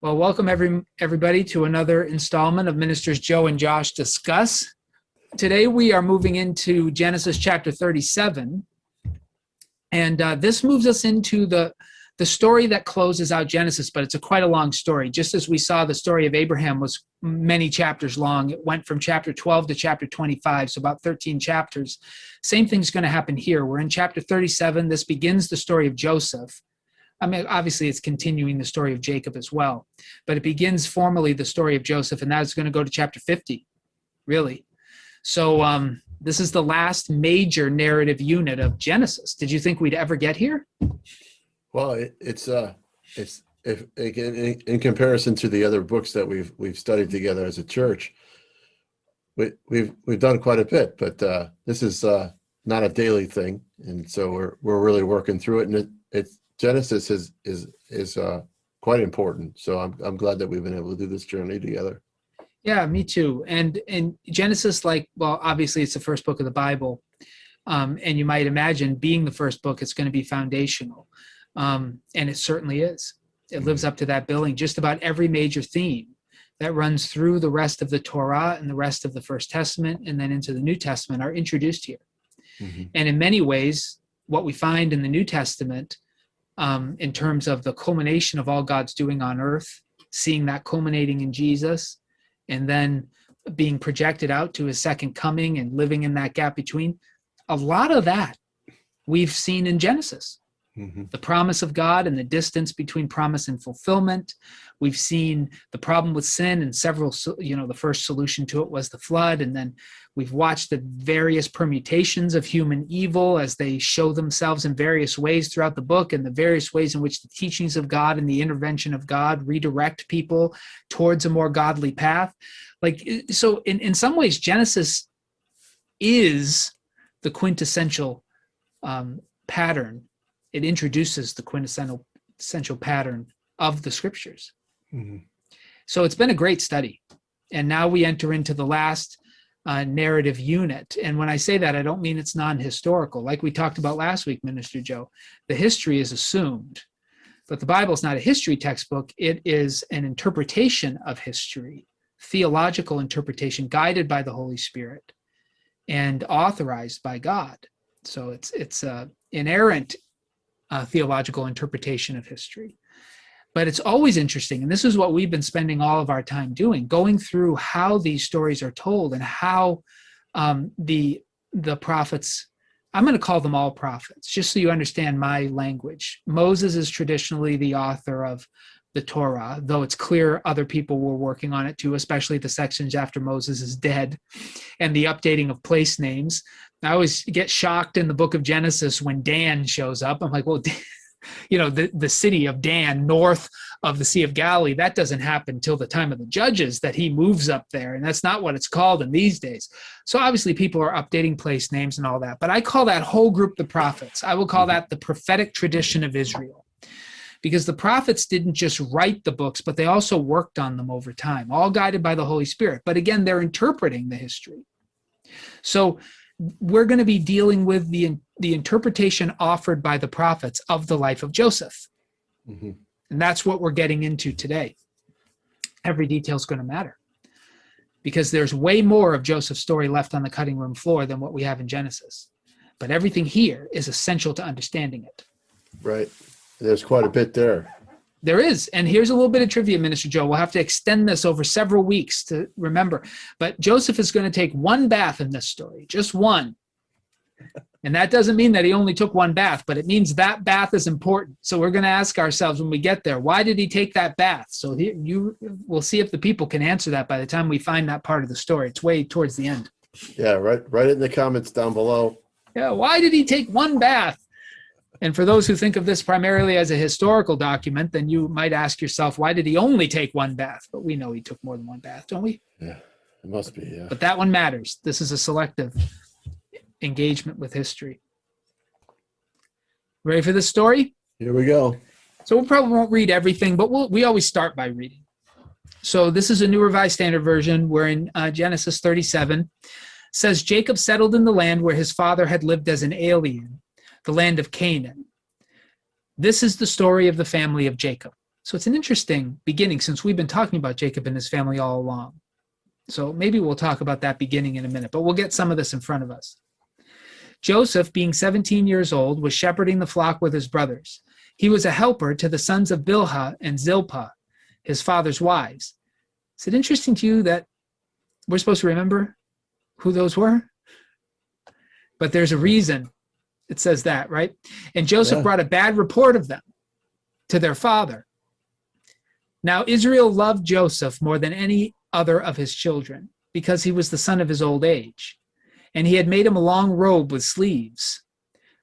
Well, welcome everybody to another installment of Ministers Joe and Josh Discuss. Today we are moving into Genesis chapter 37, and this moves us into the story that closes out Genesis, but it's quite a long story. Just as we saw the story of Abraham was many chapters long, it went from chapter 12 to chapter 25, so about 13 chapters. Same thing's going to happen here. We're in chapter 37. This begins the story of Joseph. I mean, obviously, it's continuing the story of Jacob as well, but it begins formally the story of Joseph, and that's going to go to chapter 50, really. So this is the last major narrative unit of Genesis. Did you think we'd ever get here? Well, it's if again in comparison to the other books that we've studied together as a church, we've done quite a bit, but this is not a daily thing, and so we're really working through it, and it's Genesis is quite important. So I'm glad that we've been able to do this journey together. Yeah, me too. And Genesis, obviously it's the first book of the Bible, and you might imagine being the first book, it's going to be foundational, and it certainly is. It lives up to that billing. Just about every major theme that runs through the rest of the Torah and the rest of the First Testament and then into the New Testament are introduced here. Mm-hmm. And in many ways, what we find in the New Testament, in terms of the culmination of all God's doing on earth, seeing that culminating in Jesus, and then being projected out to his second coming and living in that gap between, a lot of that we've seen in Genesis. Mm-hmm. The promise of God and the distance between promise and fulfillment. We've seen the problem with sin and several, the first solution to it was the flood. And then we've watched the various permutations of human evil as they show themselves in various ways throughout the book, and the various ways in which the teachings of God and the intervention of God redirect people towards a more godly path. So in some ways, Genesis is the quintessential pattern. It introduces the quintessential pattern of the scriptures. Mm-hmm. So it's been a great study. And now we enter into the last narrative unit. And when I say that, I don't mean it's non-historical. Like we talked about last week, Minister Joe, the history is assumed. But the Bible is not a history textbook. It is an interpretation of history, theological interpretation guided by the Holy Spirit and authorized by God. So it's inerrant theological interpretation of history. But it's always interesting, and this is what we've been spending all of our time doing, going through how these stories are told and how the prophets, I'm going to call them all prophets, just so you understand my language. Moses is traditionally the author of the Torah, though it's clear other people were working on it too, especially the sections after Moses is dead and the updating of place names. I always get shocked in the book of Genesis when Dan shows up. I'm like, well, the city of Dan, north of the Sea of Galilee, that doesn't happen till the time of the Judges that he moves up there. And that's not what it's called in these days. So obviously people are updating place names and all that. But I call that whole group the prophets. I will call that the prophetic tradition of Israel. Because the prophets didn't just write the books, but they also worked on them over time, all guided by the Holy Spirit. But again, they're interpreting the history. So we're going to be dealing with the interpretation offered by the prophets of the life of Joseph. Mm-hmm. And that's what we're getting into today. Every detail is going to matter because there's way more of Joseph's story left on the cutting room floor than what we have in Genesis. But everything here is essential to understanding it. Right. There's quite a bit there. There is. And here's a little bit of trivia, Minister Joe. We'll have to extend this over several weeks to remember. But Joseph is going to take one bath in this story, just one. And that doesn't mean that he only took one bath, but it means that bath is important. So we're going to ask ourselves when we get there, why did he take that bath? So we'll see if the people can answer that by the time we find that part of the story. It's way towards the end. Yeah, write it in the comments down below. Yeah, why did he take one bath? And for those who think of this primarily as a historical document, then you might ask yourself, why did he only take one bath? But we know he took more than one bath, don't we? Yeah, it must be, yeah. But that one matters. This is a selective engagement with history. Ready for this story? Here we go. So we probably won't read everything, but we always start by reading. So this is a New Revised Standard Version. We're in Genesis 37. It says, Jacob settled in the land where his father had lived as an alien, the land of Canaan. This is the story of the family of Jacob. So it's an interesting beginning since we've been talking about Jacob and his family all along. So maybe we'll talk about that beginning in a minute, but we'll get some of this in front of us. Joseph, being 17 years old, was shepherding the flock with his brothers. He was a helper to the sons of Bilhah and Zilpah, his father's wives. Is it interesting to you that we're supposed to remember who those were? But there's a reason it says that, right? And Joseph brought a bad report of them to their father. Now Israel loved Joseph more than any other of his children, because he was the son of his old age, and he had made him a long robe with sleeves.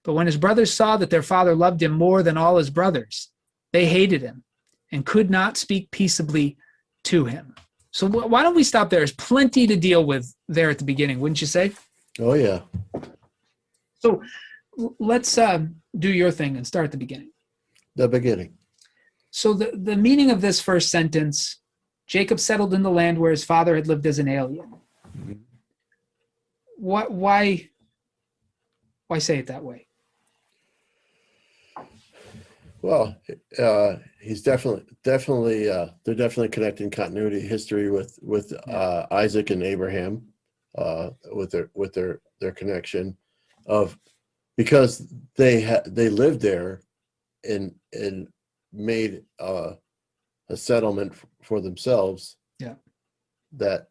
But when his brothers saw that their father loved him more than all his brothers, they hated him and could not speak peaceably to him. So why don't we stop there? There's plenty to deal with there at the beginning, wouldn't you say? Oh, yeah. So let's do your thing and start at the beginning. The beginning. So the meaning of this first sentence, Jacob settled in the land where his father had lived as an alien. Mm-hmm. Why say it that way? Well, he's definitely they're definitely connecting continuity history with Isaac and Abraham, with their connection of, because they lived there and made a settlement for themselves. Yeah. That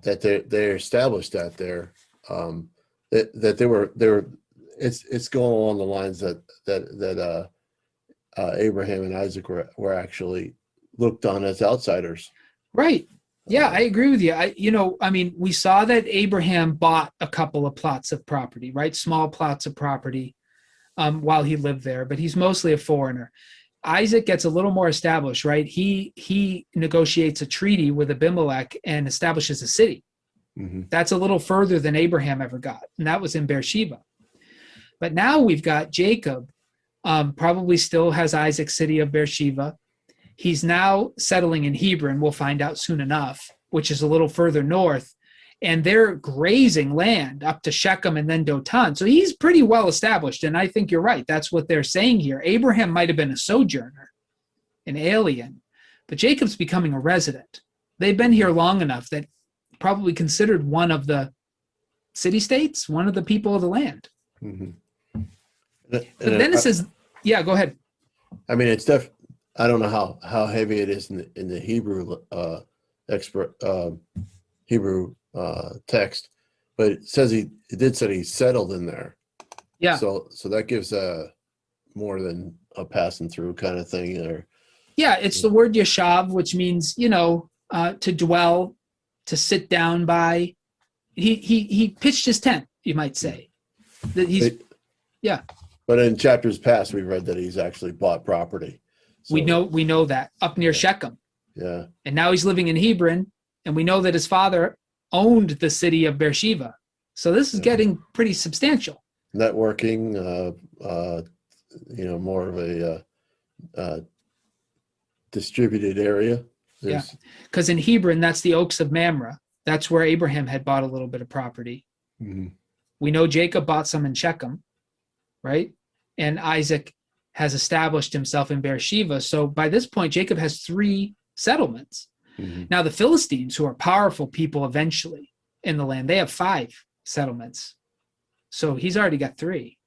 they established that there, that they were it's going along the lines that Abraham and Isaac were actually looked on as outsiders. Right. Yeah, I agree with you. We saw that Abraham bought a couple of plots of property, right? Small plots of property while he lived there, but he's mostly a foreigner. Isaac gets a little more established, right? He negotiates a treaty with Abimelech and establishes a city. Mm-hmm. That's a little further than Abraham ever got, and that was in Beersheba. But now we've got Jacob, probably still has Isaac's city of Beersheba. He's now settling in Hebron, we'll find out soon enough, which is a little further north. And they're grazing land up to Shechem and then Dothan. So he's pretty well established. And I think you're right. That's what they're saying here. Abraham might have been a sojourner, an alien, but Jacob's becoming a resident. They've been here long enough that probably considered one of the city-states, one of the people of the land. Mm-hmm. But then it says, yeah, go ahead. I mean, it's I don't know how heavy it is in the Hebrew Hebrew text, but it says it did say he settled in there. Yeah. So that gives more than a passing through kind of thing. Or yeah, it's the word yashav, which means to dwell, to sit down by. He pitched his tent, you might say. That yeah. But in chapters past, we read that he's actually bought property. So, we know that up near Shechem. Yeah. And now he's living in Hebron, and we know that his father owned the city of Beersheba. So this is getting pretty substantial. Networking, more of a distributed area. Yeah, because in Hebron, that's the Oaks of Mamre. That's where Abraham had bought a little bit of property. Mm-hmm. We know Jacob bought some in Shechem, right? And Isaac has established himself in Beersheba. So by this point, Jacob has 3 settlements. Mm-hmm. Now the Philistines, who are powerful people eventually in the land, they have 5 settlements. So he's already got 3.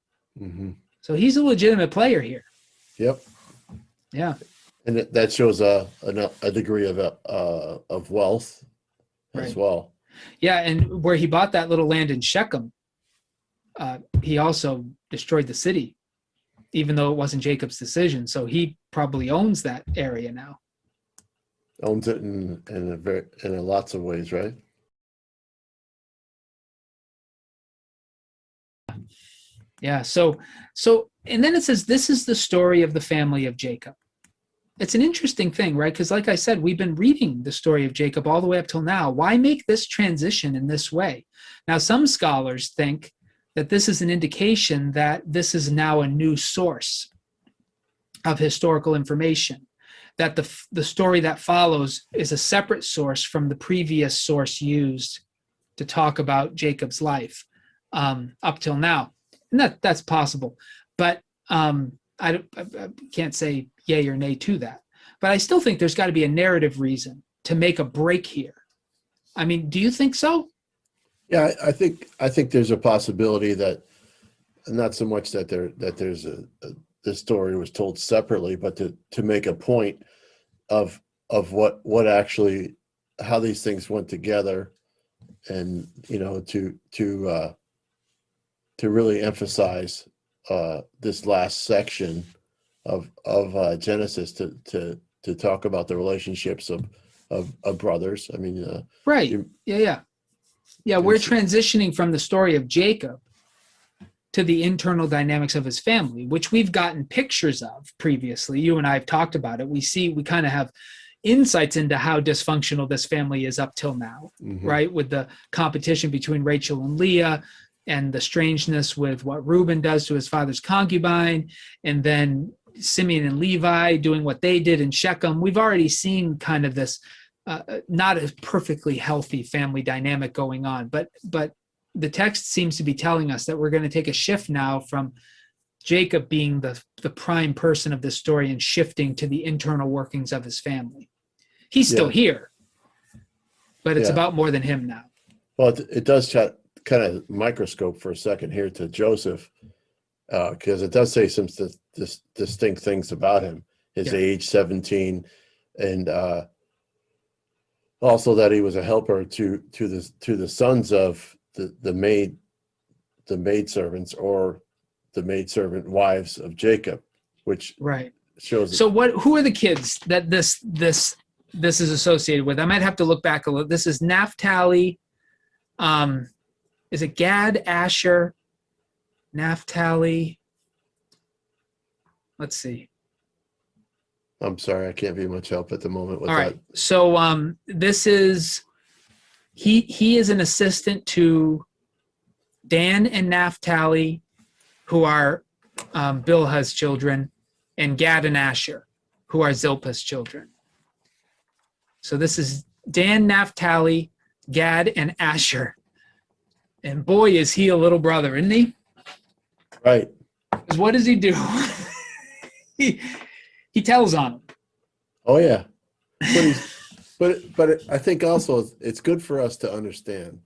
Mm-hmm. So he's a legitimate player here. Yep. Yeah. And that shows a degree of wealth as well. Yeah, and where he bought that little land in Shechem, he also destroyed the city, even though it wasn't Jacob's decision. So he probably owns that area now. Owns it in lots of ways, right? Yeah. So, and then it says, this is the story of the family of Jacob. It's an interesting thing, right? Because like I said, we've been reading the story of Jacob all the way up till now. Why make this transition in this way? Now, some scholars think that this is an indication that this is now a new source of historical information, that the story that follows is a separate source from the previous source used to talk about Jacob's life up till now. And that's possible. But I can't say yay or nay to that, but I still think there's got to be a narrative reason to make a break here. I mean, do you think so? Yeah, I think there's a possibility that, not so much that there's this story was told separately, but to make a point of what actually, how these things went together, and to really emphasize this last section of Genesis, to talk about the relationships of brothers. I mean, Right. Yeah. We're transitioning from the story of Jacob to the internal dynamics of his family, which we've gotten pictures of previously. You and I have talked about it. We kind of have insights into how dysfunctional this family is up till now, right? With the competition between Rachel and Leah, and the strangeness with what Reuben does to his father's concubine, and then Simeon and Levi doing what they did in Shechem. We've already seen kind of this not a perfectly healthy family dynamic going on, but the text seems to be telling us that we're going to take a shift now from Jacob being the prime person of this story and shifting to the internal workings of his family. He's still here, but it's about more than him now. Well, it does kind of microscope for a second here to Joseph, because it does say some distinct things about him: his age, 17, and also that he was a helper to the sons of the maid servants, or the maidservant wives of Jacob, which shows. So who are the kids that this is associated with? I might have to look back a little. This is Naphtali. Is it Gad, Asher, Naphtali? Let's see. I'm sorry, I can't be much help at the moment with that. All right. So this is he is an assistant to Dan and Naphtali, who are Bilhah's children, and Gad and Asher, who are Zilpah's children. So this is Dan, Naphtali, Gad, and Asher. And boy, is he a little brother, isn't he? Right. Because what does he do? he tells on him. Oh yeah. But I think also it's good for us to understand,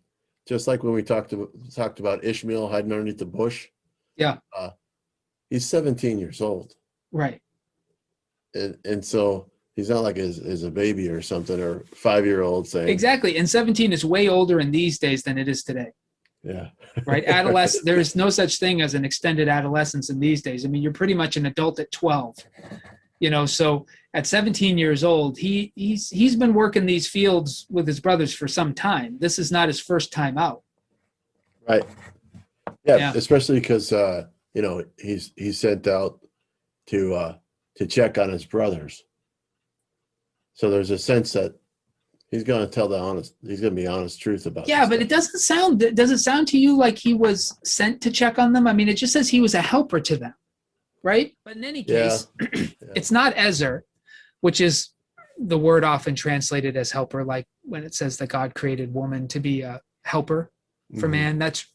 just like when we talked about Ishmael hiding underneath the bush. Yeah. He's 17 years old. Right. And so he's not like is a baby or something, or 5-year-old saying. Exactly. And 17 is way older in these days than it is today. Yeah. Right. Adolescence. There is no such thing as an extended adolescence in these days. I mean, you're pretty much an adult at 12. So at 17 years old, he's been working these fields with his brothers for some time. This is not his first time out. Right. Yeah. Especially because he's sent out to check on his brothers. So there's a sense that he's going to be honest truth about it. Yeah, but does it sound to you like he was sent to check on them? I mean, it just says he was a helper to them, right? But in any case, it's not Ezer, which is the word often translated as helper, like when it says that God created woman to be a helper for man. That's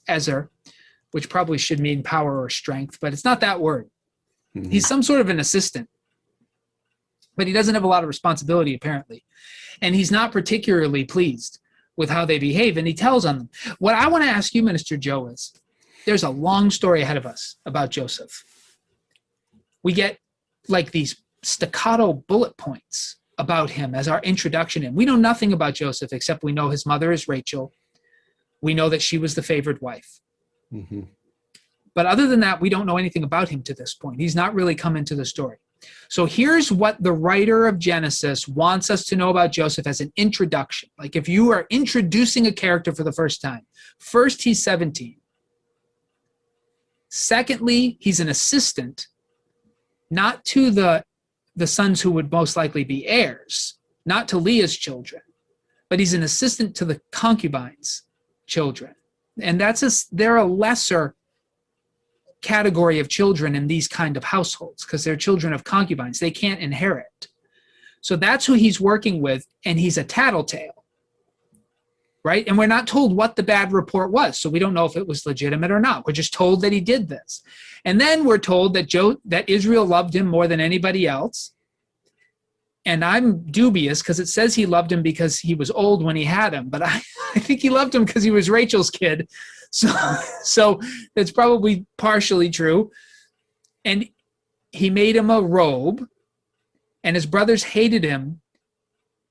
Ezer, which probably should mean power or strength, but it's not that word. He's some sort of an assistant, but he doesn't have a lot of responsibility, apparently. And he's not particularly pleased with how they behave, and he tells on them. What I want to ask you, Minister Joe, is there's a long story ahead of us about Joseph. We get like these staccato bullet points about him as our introduction in. We know nothing about Joseph except we know his mother is Rachel. We know that she was the favored wife. But other than that, we don't know anything about him to this point. He's not really come into the story. So here's what the writer of Genesis wants us to know about Joseph as an introduction. Like if you are introducing a character for the first time, first, he's 17. Secondly, he's an assistant, not to the sons who would most likely be heirs, not to Leah's children, but he's an assistant to the concubines' children. And they're a lesser category of children in these kind of households because they're children of concubines. They can't inherit. So that's who he's working with, and he's a tattletale. right? And we're not told what the bad report was, so we don't know if it was legitimate or not. We're just told that he did this. And then we're told that Israel loved him more than anybody else. And I'm dubious because it says he loved him because he was old when he had him, but I think he loved him because he was Rachel's kid. So that's probably partially true. And he made him a robe, and his brothers hated him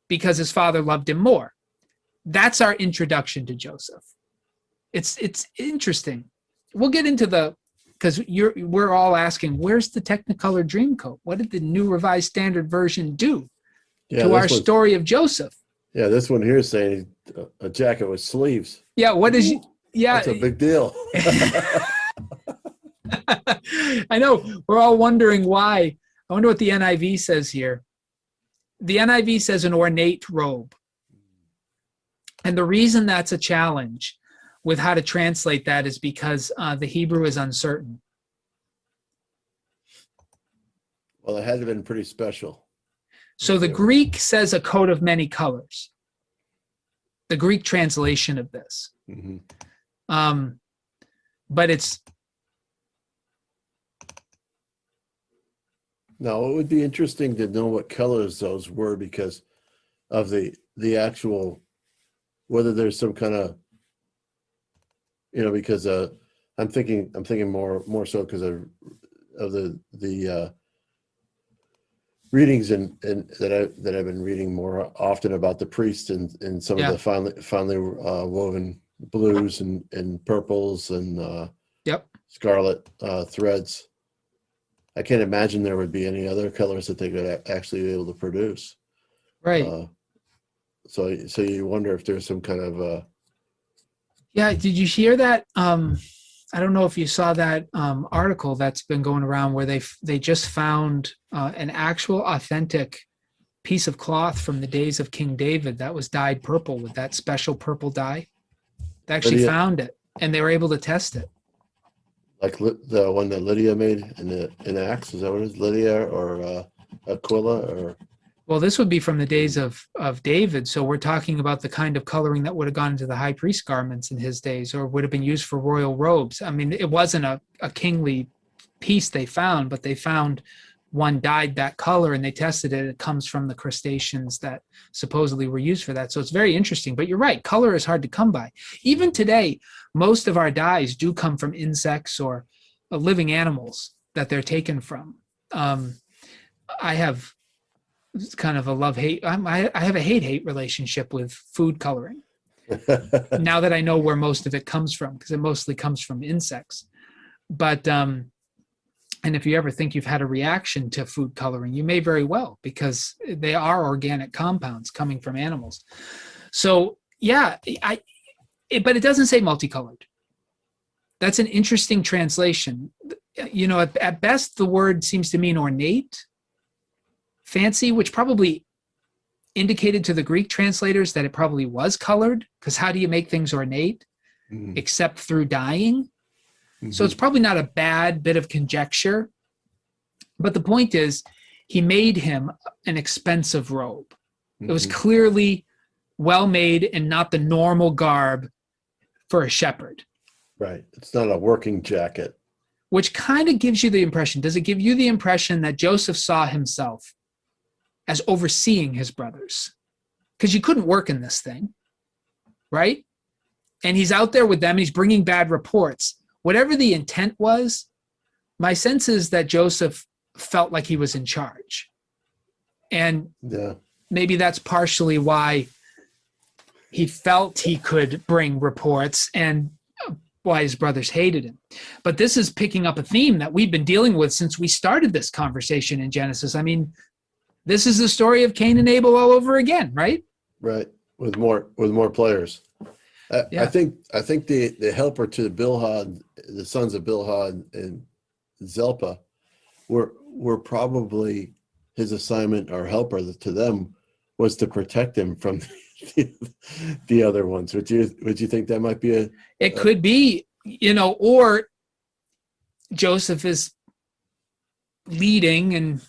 because his father loved him more. That's our introduction to Joseph. It's interesting. We'll get into because we're all asking, where's the Technicolor Dreamcoat? What did the New Revised Standard Version do to our story of Joseph? Yeah, this one here is saying a jacket with sleeves. Yeah, what is? Yeah, that's a big deal. I know. We're all wondering why. I wonder what the NIV says here. The NIV says an ornate robe. And the reason that's a challenge with how to translate that is because the Hebrew is uncertain. Well, it had to have been pretty special. So the Greek says a coat of many colors. The Greek translation of this. Mm-hmm. But it's... Now, it would be interesting to know what colors those were because of the actual, whether there's some kind of, because I'm thinking more so because of the readings and that I've been reading more often about the priests and some of the finely woven blues and purples and scarlet threads. I can't imagine there would be any other colors that they could actually be able to produce. Right. So you wonder if there's some kind of yeah. Did you hear that? I don't know if you saw that article that's been going around where they just found an actual authentic piece of cloth from the days of King David that was dyed purple with that special purple dye. They actually found it, and they were able to test it. Like the one that Lydia made in Acts, is that what it is? Lydia or Aquila or? Well, this would be from the days of David. So we're talking about the kind of coloring that would have gone into the high priest garments in his days, or would have been used for royal robes. I mean, it wasn't a kingly piece they found, but they found one dyed that color and they tested it. It comes from the crustaceans that supposedly were used for that. So it's very interesting. But you're right, color is hard to come by. Even today, most of our dyes do come from insects or living animals that they're taken from. I have kind of a love-hate. I have a hate-hate relationship with food coloring. Now that I know where most of it comes from, because it mostly comes from insects. But and if you ever think you've had a reaction to food coloring, you may very well, because they are organic compounds coming from animals. So yeah, but it doesn't say multicolored. That's an interesting translation. At best, the word seems to mean ornate, fancy, which probably indicated to the Greek translators that it probably was colored, because how do you make things ornate except through dyeing? Mm-hmm. So it's probably not a bad bit of conjecture. But the point is, he made him an expensive robe. Mm-hmm. It was clearly well made and not the normal garb for a shepherd. Right. It's not a working jacket. Which kind of gives you the impression, does it give you the impression that Joseph saw himself as overseeing his brothers? Because you couldn't work in this thing, right? And he's out there with them, he's bringing bad reports. Whatever the intent was, my sense is that Joseph felt like he was in charge. And maybe that's partially why he felt he could bring reports and why his brothers hated him. But this is picking up a theme that we've been dealing with since we started this conversation in Genesis. I mean, this is the story of Cain and Abel all over again, right? Right. With more players. I think the helper to Bilhah, the sons of Bilhah and Zelpah, were probably his assignment or helper to them was to protect him from the other ones. Would you think that might be a? It could be, or Joseph is leading, and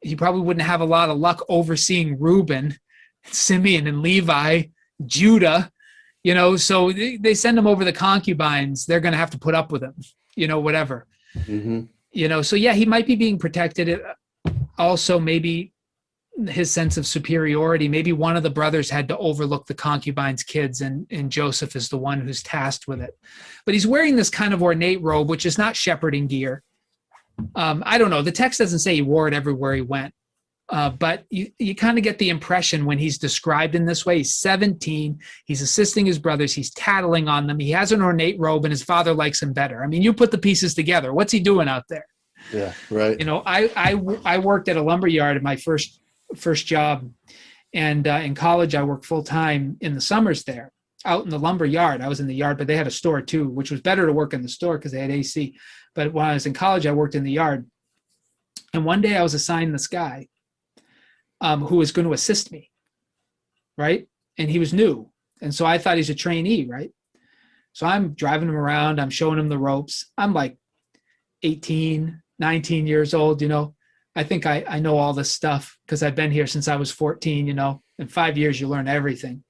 he probably wouldn't have a lot of luck overseeing Reuben, Simeon, and Levi, Judah. So they send him over the concubines. They're going to have to put up with him, whatever. So yeah, he might be being protected. Also, maybe his sense of superiority. Maybe one of the brothers had to overlook the concubines' kids, and Joseph is the one who's tasked with it. But he's wearing this kind of ornate robe, which is not shepherding gear. I don't know. The text doesn't say he wore it everywhere he went. But you kind of get the impression when he's described in this way. He's 17. He's assisting his brothers. He's tattling on them. He has an ornate robe, and his father likes him better. I mean, you put the pieces together. What's he doing out there? Yeah, right. I worked at a lumber yard at my first job, and in college I worked full time in the summers there, out in the lumber yard. I was in the yard, but they had a store too, which was better to work in the store because they had AC. But when I was in college, I worked in the yard, and one day I was assigned this guy who was going to assist me, right? And he was new, and so I thought he's a trainee, right? So I'm driving him around. I'm showing him the ropes. I'm like 18, 19 years old, I think I know all this stuff because I've been here since I was 14, In 5 years, you learn everything.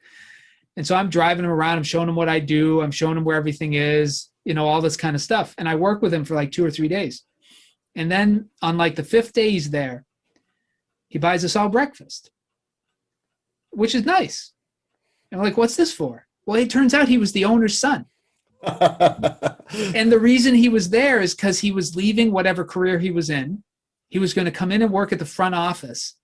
And so I'm driving him around. I'm showing him what I do. I'm showing him where everything is, all this kind of stuff. And I work with him for like 2 or 3 days. And then on like the 5th day he's there, he buys us all breakfast, which is nice. And I'm like, what's this for? Well, it turns out he was the owner's son. And the reason he was there is because he was leaving whatever career he was in. He was going to come in and work at the front office.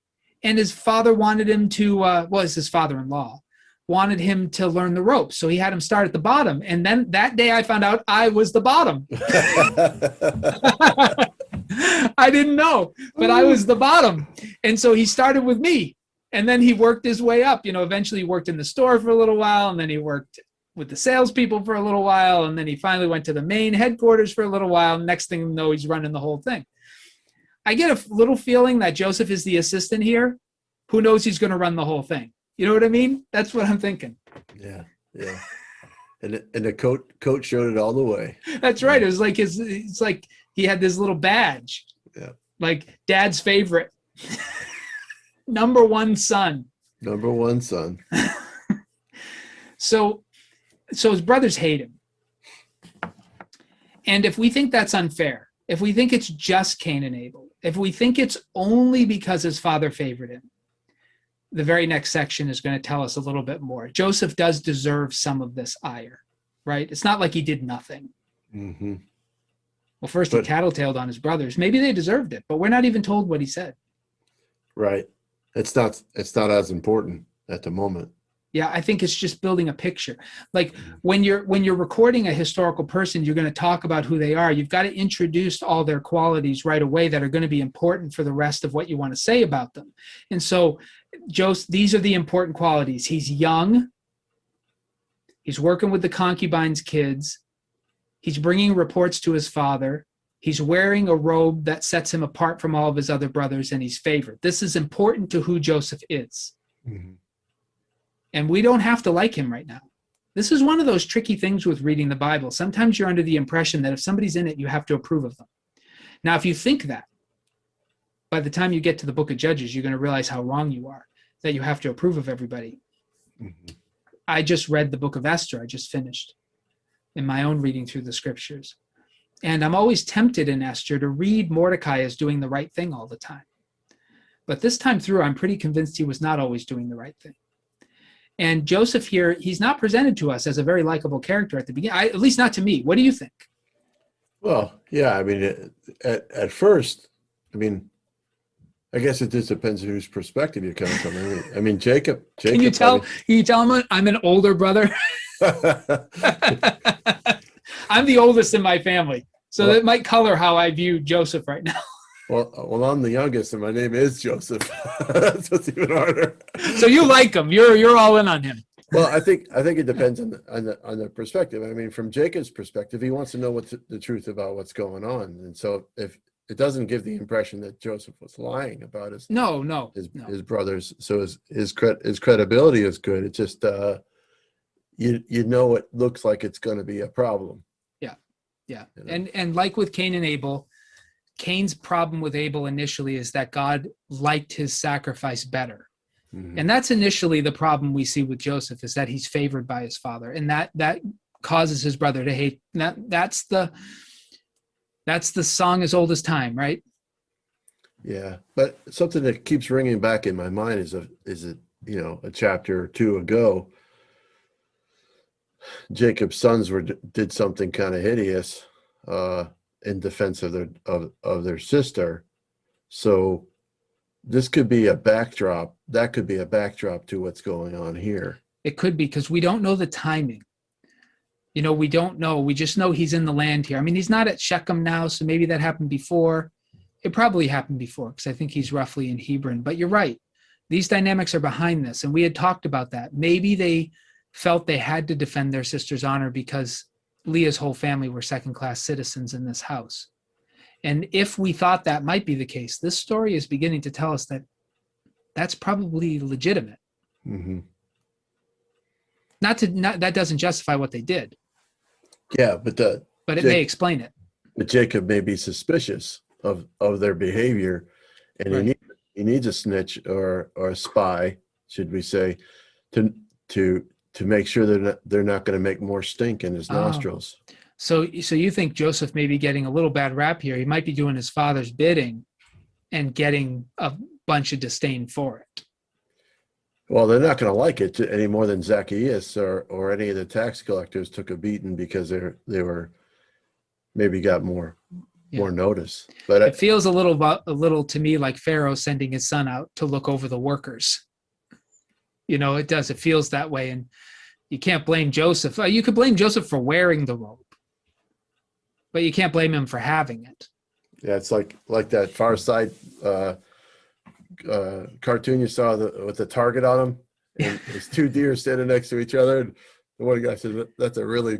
And his father wanted him to, it's his father-in-law, wanted him to learn the ropes. So he had him start at the bottom. And then that day I found out I was the bottom. I didn't know, but I was the bottom. And so he started with me. And then he worked his way up. Eventually he worked in the store for a little while. And then he worked with the salespeople for a little while. And then he finally went to the main headquarters for a little while. Next thing you know, he's running the whole thing. I get a little feeling that Joseph is the assistant here. Who knows he's going to run the whole thing? You know what I mean? That's what I'm thinking. Yeah. And the coach showed it all the way. That's right. It was like it's like he had this little badge. Yeah. Like dad's favorite. Number one son. Number one son. So his brothers hate him. And if we think that's unfair, if we think it's just Cain and Abel, if we think it's only because his father favored him, the very next section is going to tell us a little bit more. Joseph does deserve some of this ire, right? It's not like he did nothing. Mm-hmm. Well, first he tattletaled on his brothers. Maybe they deserved it, but we're not even told what he said. Right. It's not as important at the moment. Yeah, I think it's just building a picture. Like when you're recording a historical person, you're going to talk about who they are. You've got to introduce all their qualities right away that are going to be important for the rest of what you want to say about them. And so, these are the important qualities. He's young. He's working with the concubines' kids. He's bringing reports to his father. He's wearing a robe that sets him apart from all of his other brothers, and he's favored. This is important to who Joseph is. Mm-hmm. And we don't have to like him right now. This is one of those tricky things with reading the Bible. Sometimes you're under the impression that if somebody's in it, you have to approve of them. Now, if you think that, by the time you get to the book of Judges, you're going to realize how wrong you are, that you have to approve of everybody. Mm-hmm. I just read the book of Esther. I just finished in my own reading through the scriptures. And I'm always tempted in Esther to read Mordecai as doing the right thing all the time. But this time through, I'm pretty convinced he was not always doing the right thing. And Joseph here, he's not presented to us as a very likable character at the beginning, at least not to me. What do you think? Well, yeah, I mean, at first, I mean, I guess it just depends on whose perspective you come from. I mean, Jacob. Can you tell him I'm an older brother? I'm the oldest in my family, so that might color how I view Joseph right now. Well, I'm the youngest, and my name is Joseph. That's what's even harder. So you like him? You're all in on him. Well, I think it depends on the perspective. I mean, from Jacob's perspective, he wants to know what's the truth about what's going on, and so if it doesn't give the impression that Joseph was lying about his brothers, so his credibility is good. It's just you know it looks like it's going to be a problem. Yeah, and like with Cain and Abel. Cain's problem with Abel initially is that God liked his sacrifice better. Mhm. And that's initially the problem we see with Joseph, is that he's favored by his father, and that causes his brother to hate. That's the song as old as time, right? Yeah, but something that keeps ringing back in my mind is a chapter or two ago, Jacob's sons did something kind of hideous uh, in defense of their sister. So this could be a backdrop. That could be a backdrop to what's going on here. It could be, because we don't know the timing. We don't know. We just know he's in the land here. I mean, he's not at Shechem now, so maybe that happened before. It probably happened before, because I think he's roughly in Hebron. But you're right. These dynamics are behind this, and we had talked about that. Maybe they felt they had to defend their sister's honor because Leah's whole family were second-class citizens in this house. And if we thought that might be the case, this story is beginning to tell us that that's probably legitimate. Mm-hmm. That doesn't justify what they did. Yeah, but it may explain it. But Jacob may be suspicious of their behavior, and Right. he needs a snitch or a spy, should we say, to make sure they're not going to make more stink in his nostrils. So you think Joseph may be getting a little bad rap here? He might be doing his father's bidding and getting a bunch of disdain for it. Well, they're not going to like it any more than Zacchaeus or any of the tax collectors took a beating because they were maybe got more notice. But it feels a little to me like Pharaoh sending his son out to look over the workers. It does. It feels that way, and you can't blame Joseph. You could blame Joseph for wearing the robe, but you can't blame him for having it. Yeah, it's like that Far Side cartoon you saw with the target on them, and there's two deer standing next to each other, and the one guy said, "That's a really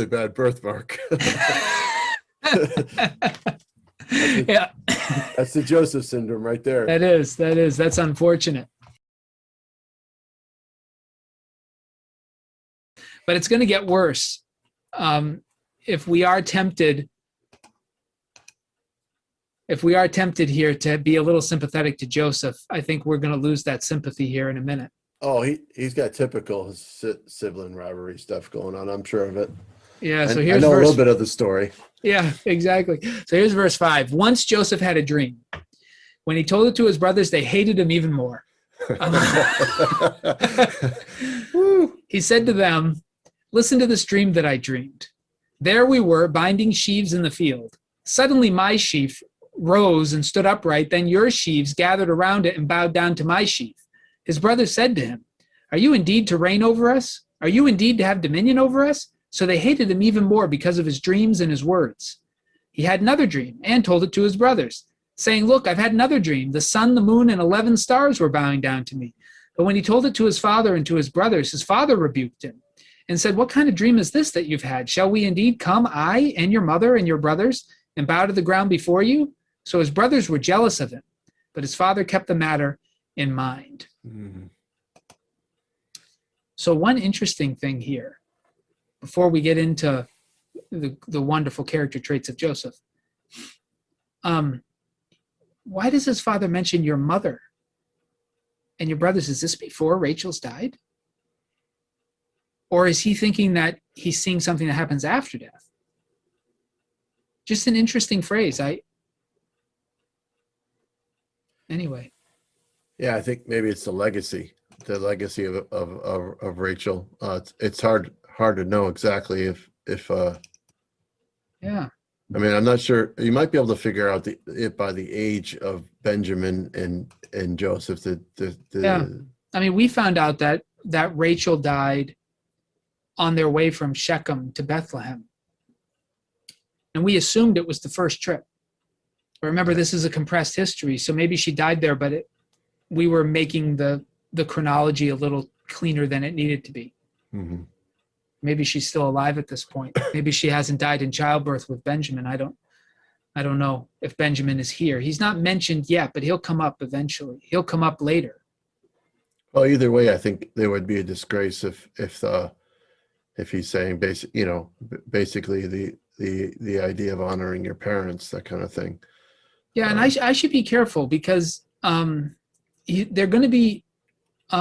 bad birthmark." Yeah, that's the Joseph syndrome right there. That's unfortunate. But it's going to get worse. If we are tempted here to be a little sympathetic to Joseph, I think we're going to lose that sympathy here in a minute. Oh, he's got typical sibling rivalry stuff going on. I'm sure of it. Yeah, so I know a little bit of the story. Yeah, exactly. So here's verse 5. Once Joseph had a dream. When he told it to his brothers, they hated him even more. He said to them, "Listen to this dream that I dreamed. There we were, binding sheaves in the field. Suddenly my sheaf rose and stood upright. Then your sheaves gathered around it and bowed down to my sheaf." His brothers said to him, "Are you indeed to reign over us? Are you indeed to have dominion over us?" So they hated him even more because of his dreams and his words. He had another dream and told it to his brothers, saying, "Look, I've had another dream. The sun, the moon, and 11 stars were bowing down to me." But when he told it to his father and to his brothers, his father rebuked him and said, "What kind of dream is this that you've had? Shall we indeed come, I and your mother and your brothers, and bow to the ground before you?" So his brothers were jealous of him, but his father kept the matter in mind. Mm-hmm. So one interesting thing here, before we get into the wonderful character traits of Joseph, why does his father mention your mother and your brothers? Is this before Rachel's died? Or is he thinking that he's seeing something that happens after death? Just an interesting phrase. Anyway. Yeah, I think maybe it's the legacy of Rachel. It's hard to know exactly if yeah. I mean, I'm not sure. You might be able to figure out it by the age of Benjamin and Joseph. Yeah. I mean, we found out that Rachel died on their way from Shechem to Bethlehem. And we assumed it was the first trip. But remember, this is a compressed history, so maybe she died there, but we were making the chronology a little cleaner than it needed to be. Mm-hmm. Maybe she's still alive at this point. Maybe she hasn't died in childbirth with Benjamin. I don't know if Benjamin is here. He's not mentioned yet, but he'll come up eventually. He'll come up later. Well, either way, I think there would be a disgrace if he's saying basically the idea of honoring your parents, that kind of thing. Yeah, and I should be careful because they're going to be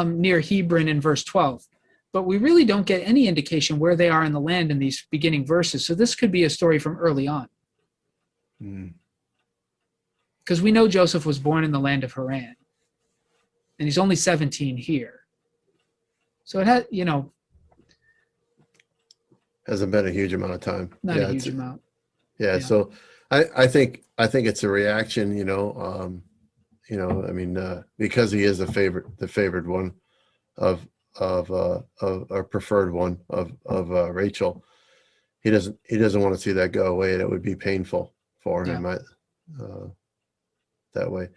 near Hebron in verse 12, but we really don't get any indication where they are in the land in these beginning verses. So this could be a story from early on. Because we know Joseph was born in the land of Haran, and he's only 17 here. So it had, Hasn't been a huge amount of time. not a huge amount. Yeah. So I think it's a reaction, I mean, because he is the favored one of a preferred one of Rachel. He doesn't want to see that go away. That would be painful for him that way.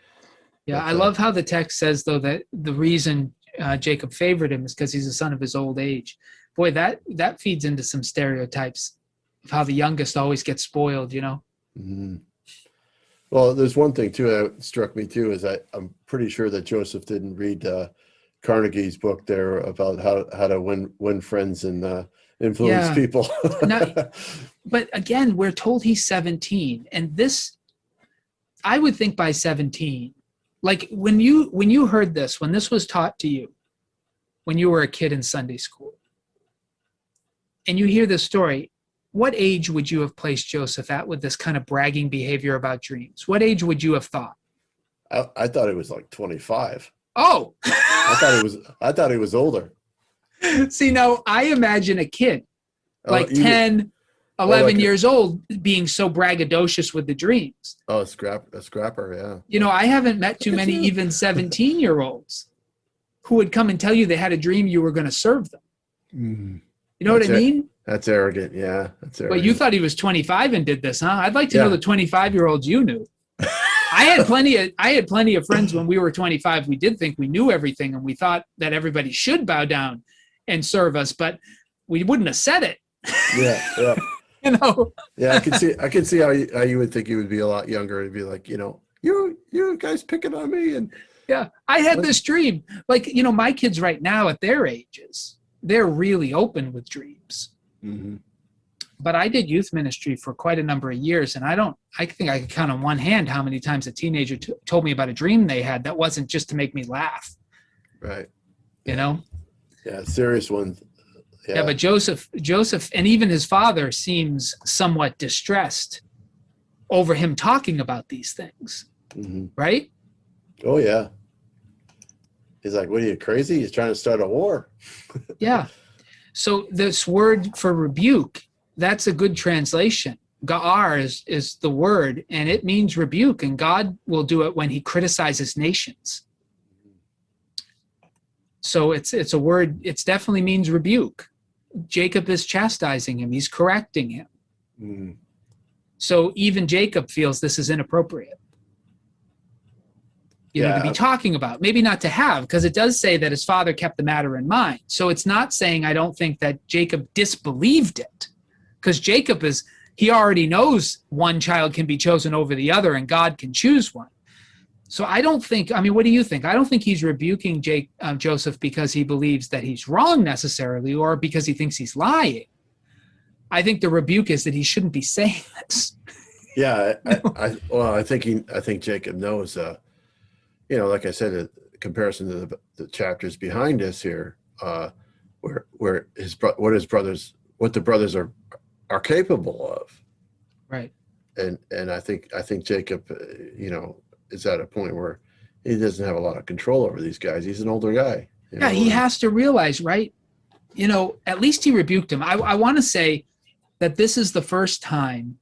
Yeah, But, I love how the text says, though, that the reason Jacob favored him is because he's a son of his old age. Boy, that feeds into some stereotypes of how the youngest always gets spoiled, Mm-hmm. Well, there's one thing, too, that struck me, too, is I'm pretty sure that Joseph didn't read Carnegie's book there about how to win friends and influence people. But again, we're told he's 17, and this, I would think by 17, like when you heard this, when this was taught to you, when you were a kid in Sunday school, and you hear this story, what age would you have placed Joseph at with this kind of bragging behavior about dreams? What age would you have thought? I thought it was like 25. Oh, I thought he was older. See, now I imagine a kid like 10, 11 years old being so braggadocious with the dreams. Oh, a scrapper, yeah. I haven't met too many even 17-year-olds who would come and tell you they had a dream you were going to serve them. Mm. You know what I mean? That's arrogant, yeah. That's arrogant. But you thought he was 25 and did this, huh? I'd like to know the 25-year-olds you knew. I had plenty of friends when we were 25. We did think we knew everything, and we thought that everybody should bow down and serve us, but we wouldn't have said it. Yeah. Yeah, I can see how you would think you would be a lot younger and be like, you guys picking on me. And yeah, I had this dream. Like, my kids right now at their ages, they're really open with dreams. Mm-hmm. But I did youth ministry for quite a number of years, and I think I could count on one hand how many times a teenager told me about a dream they had that wasn't just to make me laugh. Right. Yeah, serious ones. Yeah, but Joseph, and even his father seems somewhat distressed over him talking about these things, right? Oh, yeah. He's like, what are you, crazy? He's trying to start a war. Yeah. So this word for rebuke, that's a good translation. Ga'ar is the word, and it means rebuke, and God will do it when he criticizes nations. So it's a word, it definitely means rebuke. Jacob is chastising him. He's correcting him. Mm. So even Jacob feels this is inappropriate. To be talking about, maybe not to have, because it does say that his father kept the matter in mind. So it's not saying I don't think that Jacob disbelieved it, because Jacob he already knows one child can be chosen over the other and God can choose one. So I don't think, what do you think? I don't think he's rebuking Joseph because he believes that he's wrong necessarily, or because he thinks he's lying. I think the rebuke is that he shouldn't be saying this. Yeah, I think Jacob knows. Like I said, in comparison to the chapters behind us here, where what the brothers are capable of, right? And I think Jacob, is at a point where he doesn't have a lot of control over these guys. He's an older guy. He has to realize, right? At least he rebuked him. I want to say that this is the first time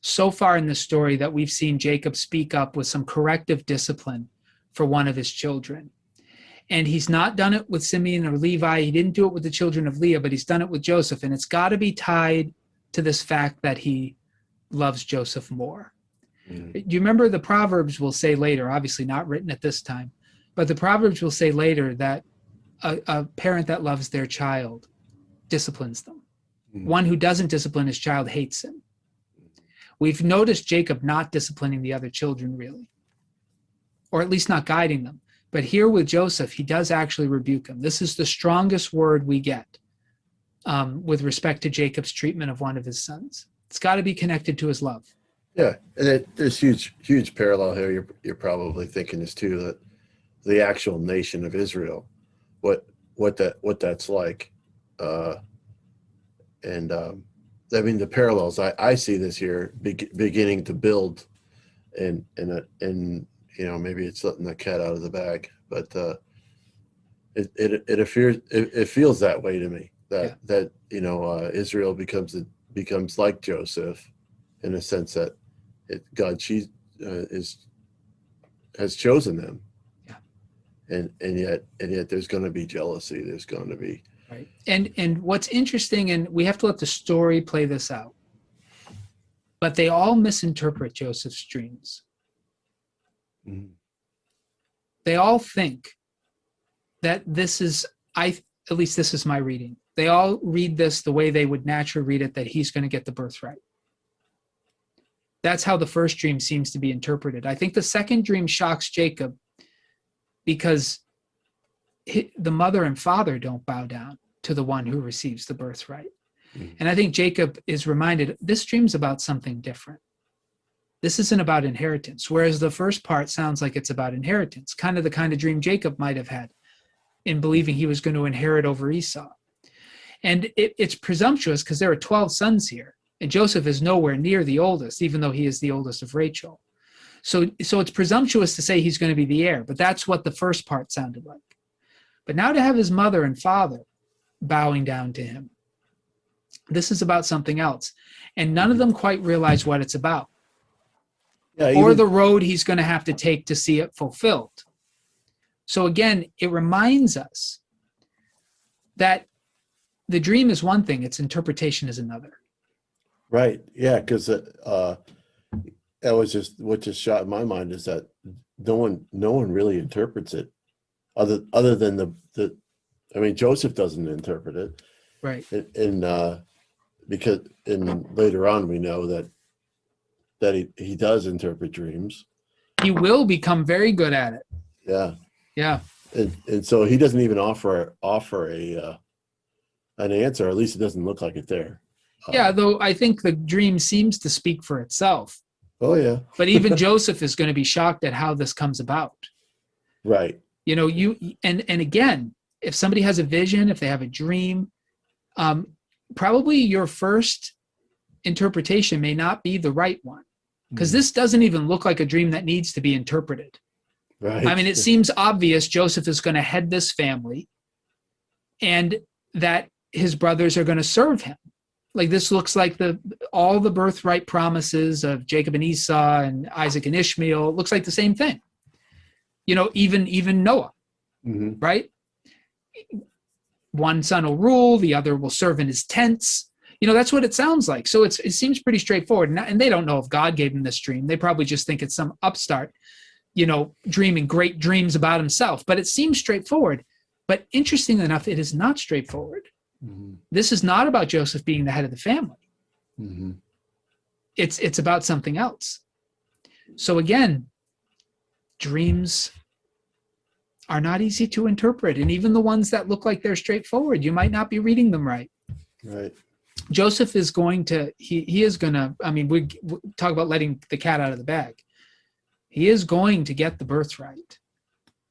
so far in the story that we've seen Jacob speak up with some corrective discipline for one of his children. And he's not done it with Simeon or Levi. He didn't do it with the children of Leah, but he's done it with Joseph. And it's got to be tied to this fact that he loves Joseph more. Mm. Do you remember the Proverbs will say later, obviously not written at this time, but the Proverbs will say later that a parent that loves their child disciplines them. Mm. One who doesn't discipline his child hates him. We've noticed Jacob not disciplining the other children really, or at least not guiding them. But here with Joseph, he does actually rebuke him. This is the strongest word we get with respect to Jacob's treatment of one of his sons. It's got to be connected to his love. Yeah, and there's huge parallel here. You're probably thinking this too, that the actual nation of Israel what that's like. And I mean, the parallels I see this year beginning to build, and maybe it's letting the cat out of the bag, but it appears it feels that way to me, that Israel becomes like Joseph, in a sense that God has chosen them, and yet there's going to be jealousy. There's going to be right. And what's interesting, and we have to let the story play this out, but they all misinterpret Joseph's dreams. Mm-hmm. They all think that this is, at least this is my reading. They all read this the way they would naturally read it, that he's going to get the birthright. That's how the first dream seems to be interpreted. I think the second dream shocks Jacob because the mother and father don't bow down to the one who receives the birthright. Mm-hmm. And I think Jacob is reminded, this dream's about something different. This isn't about inheritance, whereas the first part sounds like it's about inheritance, kind of the kind of dream Jacob might have had in believing he was going to inherit over Esau. And it's presumptuous because there are 12 sons here, and Joseph is nowhere near the oldest, even though he is the oldest of Rachel. So it's presumptuous to say he's going to be the heir, but that's what the first part sounded like. But now to have his mother and father bowing down to him, this is about something else. And none of them quite realize what it's about, or the road he's going to have to take to see it fulfilled. So again, it reminds us that the dream is one thing, its interpretation is another. Right. Yeah, because that was just what just shot in my mind, is that no one really interprets it, other than the I mean, Joseph doesn't interpret it, right? And because later on we know that he does interpret dreams. He will become very good at it. Yeah. And so he doesn't even offer an answer. At least it doesn't look like it there. Yeah, though I think the dream seems to speak for itself. Oh yeah. But even Joseph is going to be shocked at how this comes about. Right. And again, if somebody has a vision, if they have a dream, probably your first interpretation may not be the right one, because this doesn't even look like a dream that needs to be interpreted. Right. I mean, it seems obvious Joseph is going to head this family and that his brothers are going to serve him. Like, this looks like all the birthright promises of Jacob and Esau and Isaac and Ishmael. It looks like the same thing. Even Noah, right? One son will rule, the other will serve in his tents. That's what it sounds like. So it seems pretty straightforward. And they don't know if God gave him this dream. They probably just think it's some upstart, dreaming great dreams about himself. But it seems straightforward. But interestingly enough, it is not straightforward. Mm-hmm. This is not about Joseph being the head of the family. Mm-hmm. It's about something else. So again, dreams are not easy to interpret. And even the ones that look like they're straightforward, you might not be reading them right. Right. Joseph is going to, he is going to, I mean, we talk about letting the cat out of the bag. He is going to get the birthright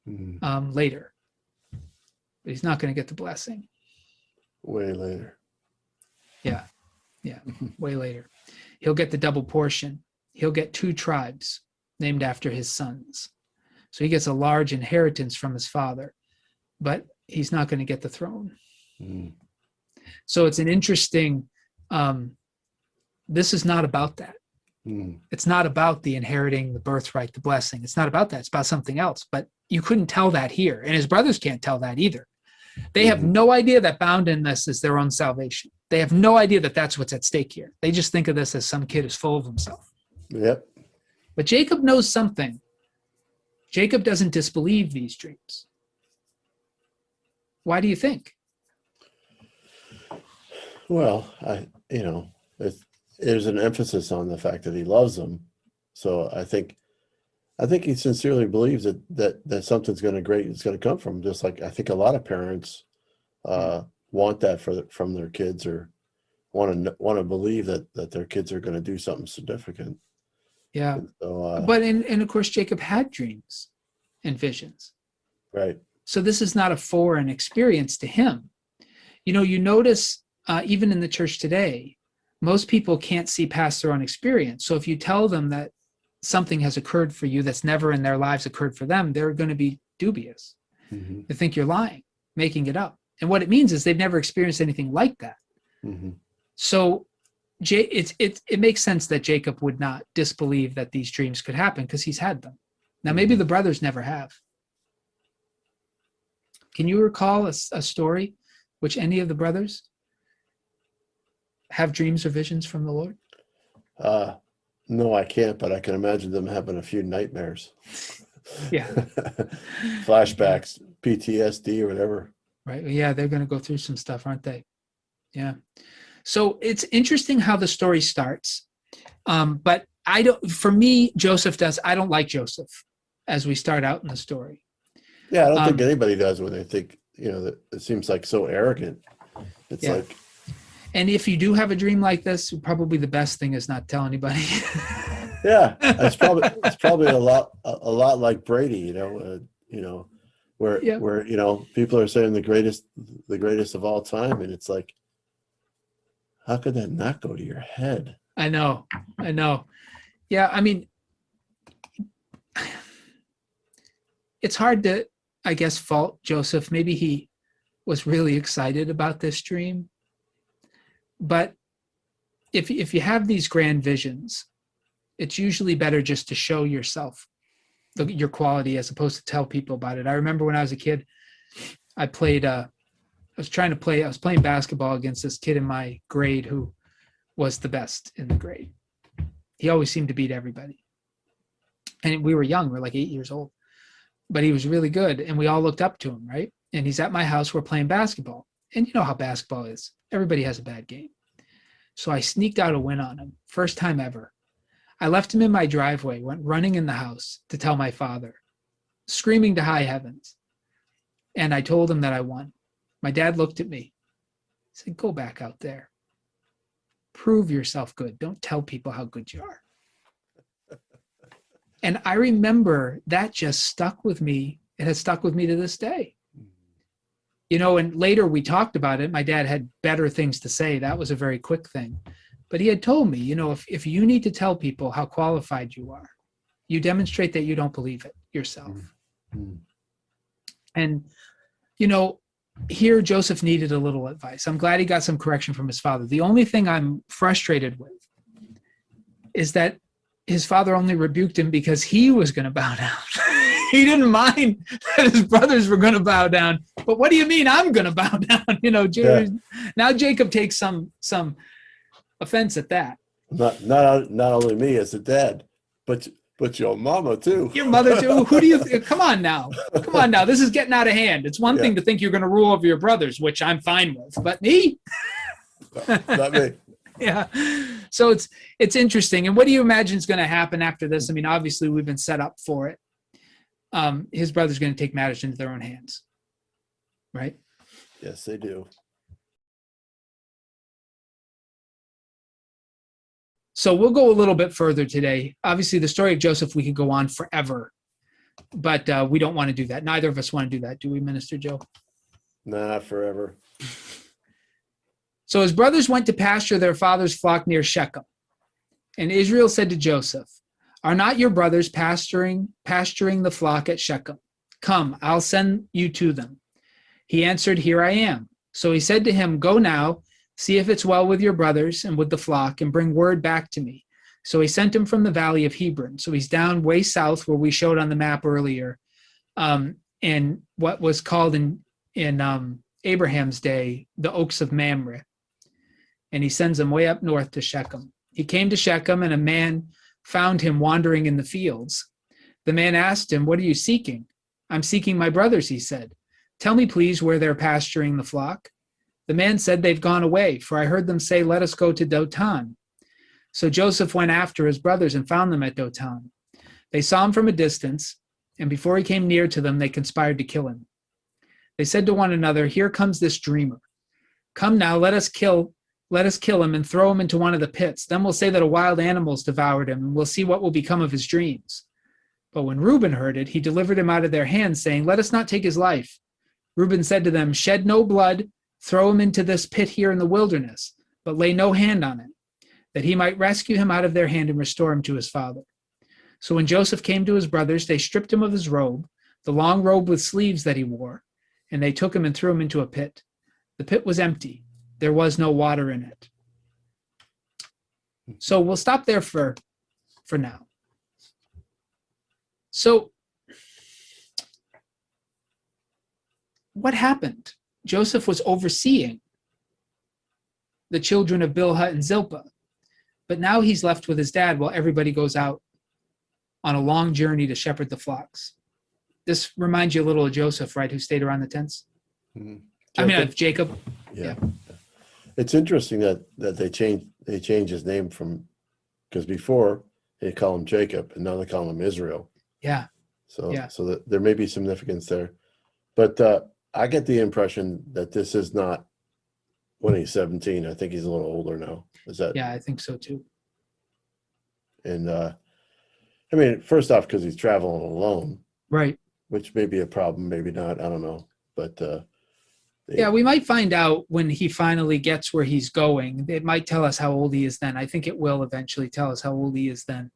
later. But he's not going to get the blessing. Way later. Yeah, way later. He'll get the double portion. He'll get 2 tribes named after his sons. So he gets a large inheritance from his father, but he's not going to get the throne. So it's an interesting, this is not about that. It's not about the inheriting, the birthright, the blessing. It's not about that. It's about something else. But you couldn't tell that here. And his brothers can't tell that either. They have no idea that bound in this is their own salvation. They have no idea that that's what's at stake here. They just think of this as some kid who's full of himself. Yep. But Jacob knows something. Jacob doesn't disbelieve these dreams. Why do you think? Well, there's an emphasis on the fact that he loves them. So I think he sincerely believes that something's going to come from him. Just like I think a lot of parents want that from their kids, or want to believe that their kids are going to do something significant. Yeah. So, but of course Jacob had dreams and visions. Right. So this is not a foreign experience to him. You notice even in the church today, most people can't see past their own experience. So if you tell them that something has occurred for you that's never in their lives occurred for them, they're going to be dubious. Mm-hmm. They think you're lying, making it up. And what it means is they've never experienced anything like that. Mm-hmm. So it makes sense that Jacob would not disbelieve that these dreams could happen because he's had them. Now, maybe the brothers never have. Can you recall a story which any of the brothers have dreams or visions from the Lord? No, I can't, but I can imagine them having a few nightmares. Yeah. Flashbacks, PTSD or whatever. Right. Yeah, they're going to go through some stuff, aren't they? Yeah. So it's interesting how the story starts. But for me, I don't like Joseph as we start out in the story. Yeah, I don't think anybody does when they think, that it seems like so arrogant. It's like. And if you do have a dream like this, probably the best thing is not tell anybody. Yeah, it's probably a lot like Brady, where people are saying the greatest of all time, and it's like, how could that not go to your head? I know. Yeah, I mean, it's hard to, I guess, fault Joseph. Maybe he was really excited about this dream. But if you have these grand visions, it's usually better just to show yourself your quality as opposed to tell people about it. I remember when I was a kid, I was playing basketball against this kid in my grade who was the best in the grade. He always seemed to beat everybody. And we were young, we were like 8 years old, but he was really good. And we all looked up to him, right? And he's at my house, we're playing basketball. And you know how basketball is. Everybody has a bad game. So I sneaked out a win on him. First time ever. I left him in my driveway, went running in the house to tell my father, screaming to high heavens. And I told him that I won. My dad looked at me. He said, go back out there. Prove yourself good. Don't tell people how good you are. And I remember that just stuck with me. It has stuck with me to this day. And later we talked about it. My dad had better things to say. That was a very quick thing. But he had told me, if you need to tell people how qualified you are, you demonstrate that you don't believe it yourself. Mm-hmm. And, here Joseph needed a little advice. I'm glad he got some correction from his father. The only thing I'm frustrated with is that his father only rebuked him because he was going to bow down. He didn't mind that his brothers were going to bow down. But what do you mean I'm going to bow down? Now Jacob takes some offense at that. Not only me as a dad, but your mama too. Your mother too. Who do you? Come on now. This is getting out of hand. It's one thing to think you're going to rule over your brothers, which I'm fine with, but me? Not me. Yeah. So it's interesting. And what do you imagine is going to happen after this? I mean, obviously we've been set up for it. His brother's going to take matters into their own hands, right? Yes, they do. So we'll go a little bit further today. Obviously, the story of Joseph, we could go on forever, but we don't want to do that. Neither of us want to do that. Do we, Minister Joe? Not forever. So his brothers went to pasture their father's flock near Shechem. And Israel said to Joseph, are not your brothers pasturing the flock at Shechem? Come, I'll send you to them. He answered, here I am. So he said to him, go now, see if it's well with your brothers and with the flock, and bring word back to me. So he sent him from the valley of Hebron. So he's down way south where we showed on the map earlier, and what was called in Abraham's day, the Oaks of Mamre. And he sends him way up north to Shechem. He came to Shechem, and a man found him wandering in the fields. The man asked him, what are you seeking? I'm seeking my brothers, he said. Tell me, please, where they're pasturing the flock. The man said, they've gone away, for I heard them say, let us go to Dothan. So Joseph went after his brothers and found them at Dothan. They saw him from a distance, and before he came near to them, they conspired to kill him. They said to one another, here comes this dreamer. Come now, let us kill him and throw him into one of the pits. Then we'll say that a wild animal's devoured him, and we'll see what will become of his dreams. But when Reuben heard it, he delivered him out of their hands, saying, "Let us not take his life." Reuben said to them, "Shed no blood, throw him into this pit here in the wilderness, but lay no hand on him, that he might rescue him out of their hand and restore him to his father." So when Joseph came to his brothers, they stripped him of his robe, the long robe with sleeves that he wore, and they took him and threw him into a pit. The pit was empty. There was no water in it. So we'll stop there for now. So what happened? Joseph was overseeing the children of Bilhah and Zilpah, but now he's left with his dad while everybody goes out on a long journey to shepherd the flocks. This reminds you a little of Joseph, right, who stayed around the tents? Mhm. I mean, of Jacob. Yeah. It's interesting that they changed his name from, because before they call him Jacob and now they call him Israel. Yeah. So Yeah. so that there may be significance there. But I get the impression that this is not when he's 17. I think he's a little older now. Is that? Yeah, I think so too. And I mean, first off, because he's traveling alone, Right. which may be a problem, maybe not. I don't know. But Yeah, we might find out when he finally gets where he's going. It might tell us how old he is then. I think it will eventually tell us how old he is then.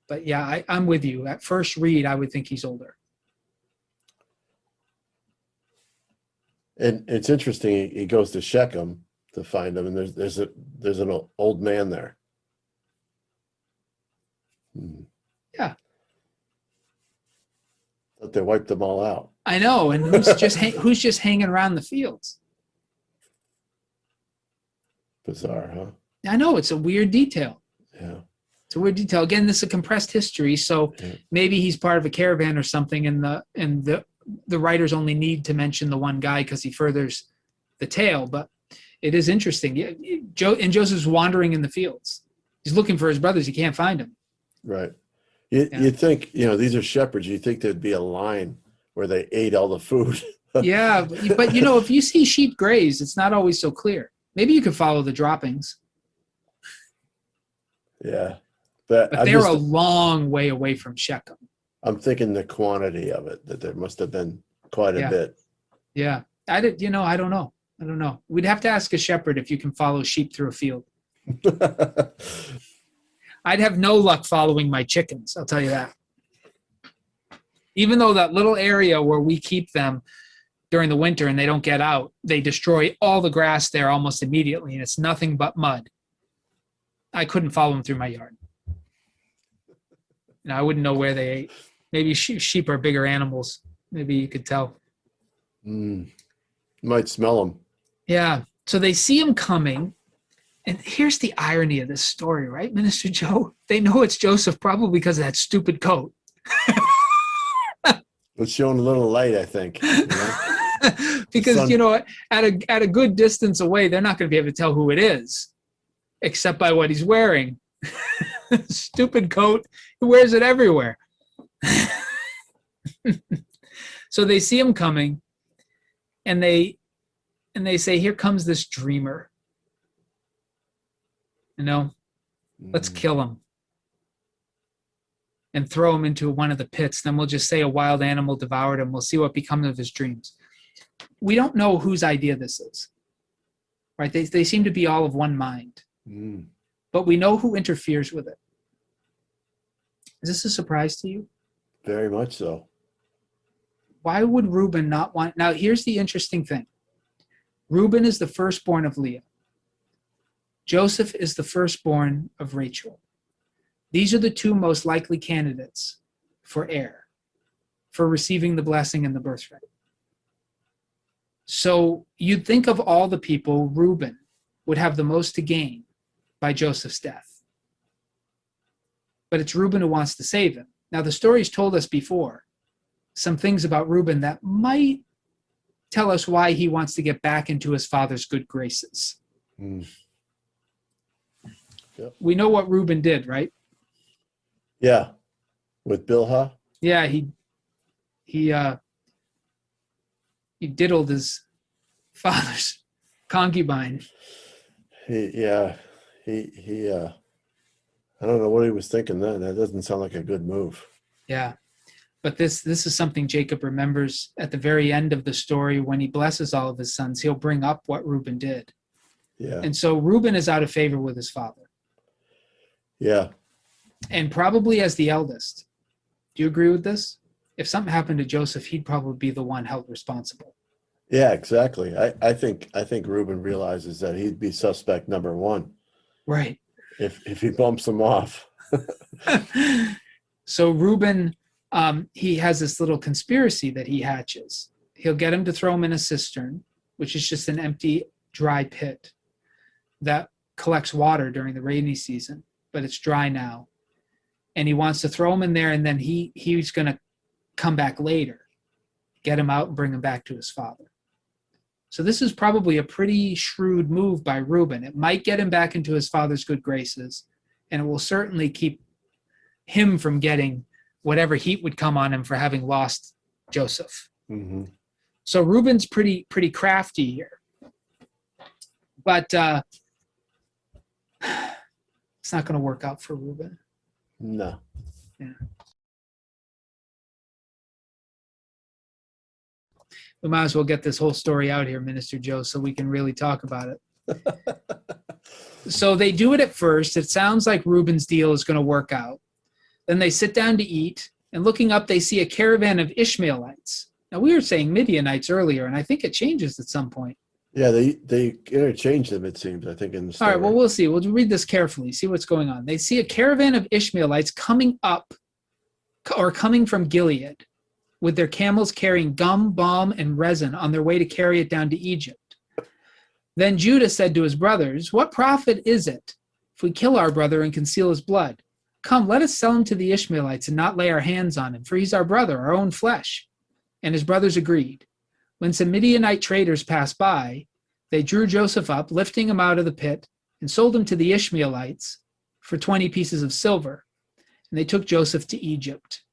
But yeah, I'm with you. At first read, I would think he's older. And it's interesting. He goes to Shechem to find him, and there's an old man there. Yeah. But they wiped them all out. I know. And who's just hanging around the fields? Bizarre, huh? I know. It's a weird detail. Yeah. It's a weird detail. Again, this is a compressed history, so maybe he's part of a caravan or something, and the writers only need to mention the one guy because he furthers the tale. But it is interesting. Joseph's wandering in the fields. He's looking for his brothers. He can't find them. Right. You think, these are shepherds. You think there'd be a line where they ate all the food. Yeah, but if you see sheep graze, it's not always so clear. Maybe you could follow the droppings. Yeah. But they're a long way away from Shechem. I'm thinking the quantity of it, that there must have been quite a bit. Yeah. I don't know. We'd have to ask a shepherd if you can follow sheep through a field. I'd have no luck following my chickens, I'll tell you that. Even though that little area where we keep them during the winter and they don't get out, they destroy all the grass there almost immediately, and it's nothing but mud. I couldn't follow them through my yard. And I wouldn't know where they ate. Maybe sheep are bigger animals. Maybe you could tell. You might smell them. Yeah. So they see him coming. And here's the irony of this story, right, Minister Joe? They know it's Joseph probably because of that stupid coat. It's showing a little light, I think. Because, at a good distance away, they're not going to be able to tell who it is, except by what he's wearing. Stupid coat. He wears it everywhere. So they see him coming, and they say, "Here comes this dreamer. Let's kill him and throw him into one of the pits. Then we'll just say a wild animal devoured him. We'll see what becomes of his dreams." We don't know whose idea this is, right? They seem to be all of one mind, but we know who interferes with it. Is this a surprise to you? Very much so. Why would Reuben not want? Now, here's the interesting thing. Reuben is the firstborn of Leah. Joseph is the firstborn of Rachel. These are the two most likely candidates for heir, for receiving the blessing and the birthright. So you'd think of all the people, Reuben would have the most to gain by Joseph's death. But it's Reuben who wants to save him. Now, the story's told us before some things about Reuben that might tell us why he wants to get back into his father's good graces. Yep. We know what Reuben did, right? Yeah. With Bilhah? Yeah, he diddled his father's concubine. He I don't know what he was thinking then. That doesn't sound like a good move. Yeah. But this is something Jacob remembers at the very end of the story when he blesses all of his sons. He'll bring up what Reuben did. Yeah. And so Reuben is out of favor with his father. Yeah. And probably as the eldest. Do you agree with this? If something happened to Joseph, he'd probably be the one held responsible. Yeah, exactly. I think Reuben realizes that he'd be suspect number one Right. if he bumps him off. So Reuben, he has this little conspiracy that he hatches. He'll get him to throw him in a cistern, which is just an empty, dry pit that collects water during the rainy season, but it's dry now. And he wants to throw him in there, and then he's going to come back later, get him out and bring him back to his father. So this is probably a pretty shrewd move by Reuben. It might get him back into his father's good graces, and it will certainly keep him from getting whatever heat would come on him for having lost Joseph. Mm-hmm. So Reuben's pretty crafty here. But it's not going to work out for Reuben. No. Yeah. We might as well get this whole story out here, Minister Joe, so we can really talk about it. So they do it at first. It sounds like Reuben's deal is going to work out. Then they sit down to eat, and looking up, they see a caravan of Ishmaelites. Now, we were saying Midianites earlier, and I think it changes at some point. Yeah, they interchange them, it seems, I think, in the story. All right, well, we'll see. We'll read this carefully, see what's going on. They see a caravan of Ishmaelites coming up or coming from Gilead with their camels carrying gum, balm, and resin on their way to carry it down to Egypt. Then Judah said to his brothers, "What profit is it if we kill our brother and conceal his blood? Come, let us sell him to the Ishmaelites and not lay our hands on him, for he's our brother, our own flesh." And his brothers agreed. When some Midianite traders passed by, they drew Joseph up, lifting him out of the pit, and sold him to the Ishmaelites for 20 pieces of silver. And they took Joseph to Egypt.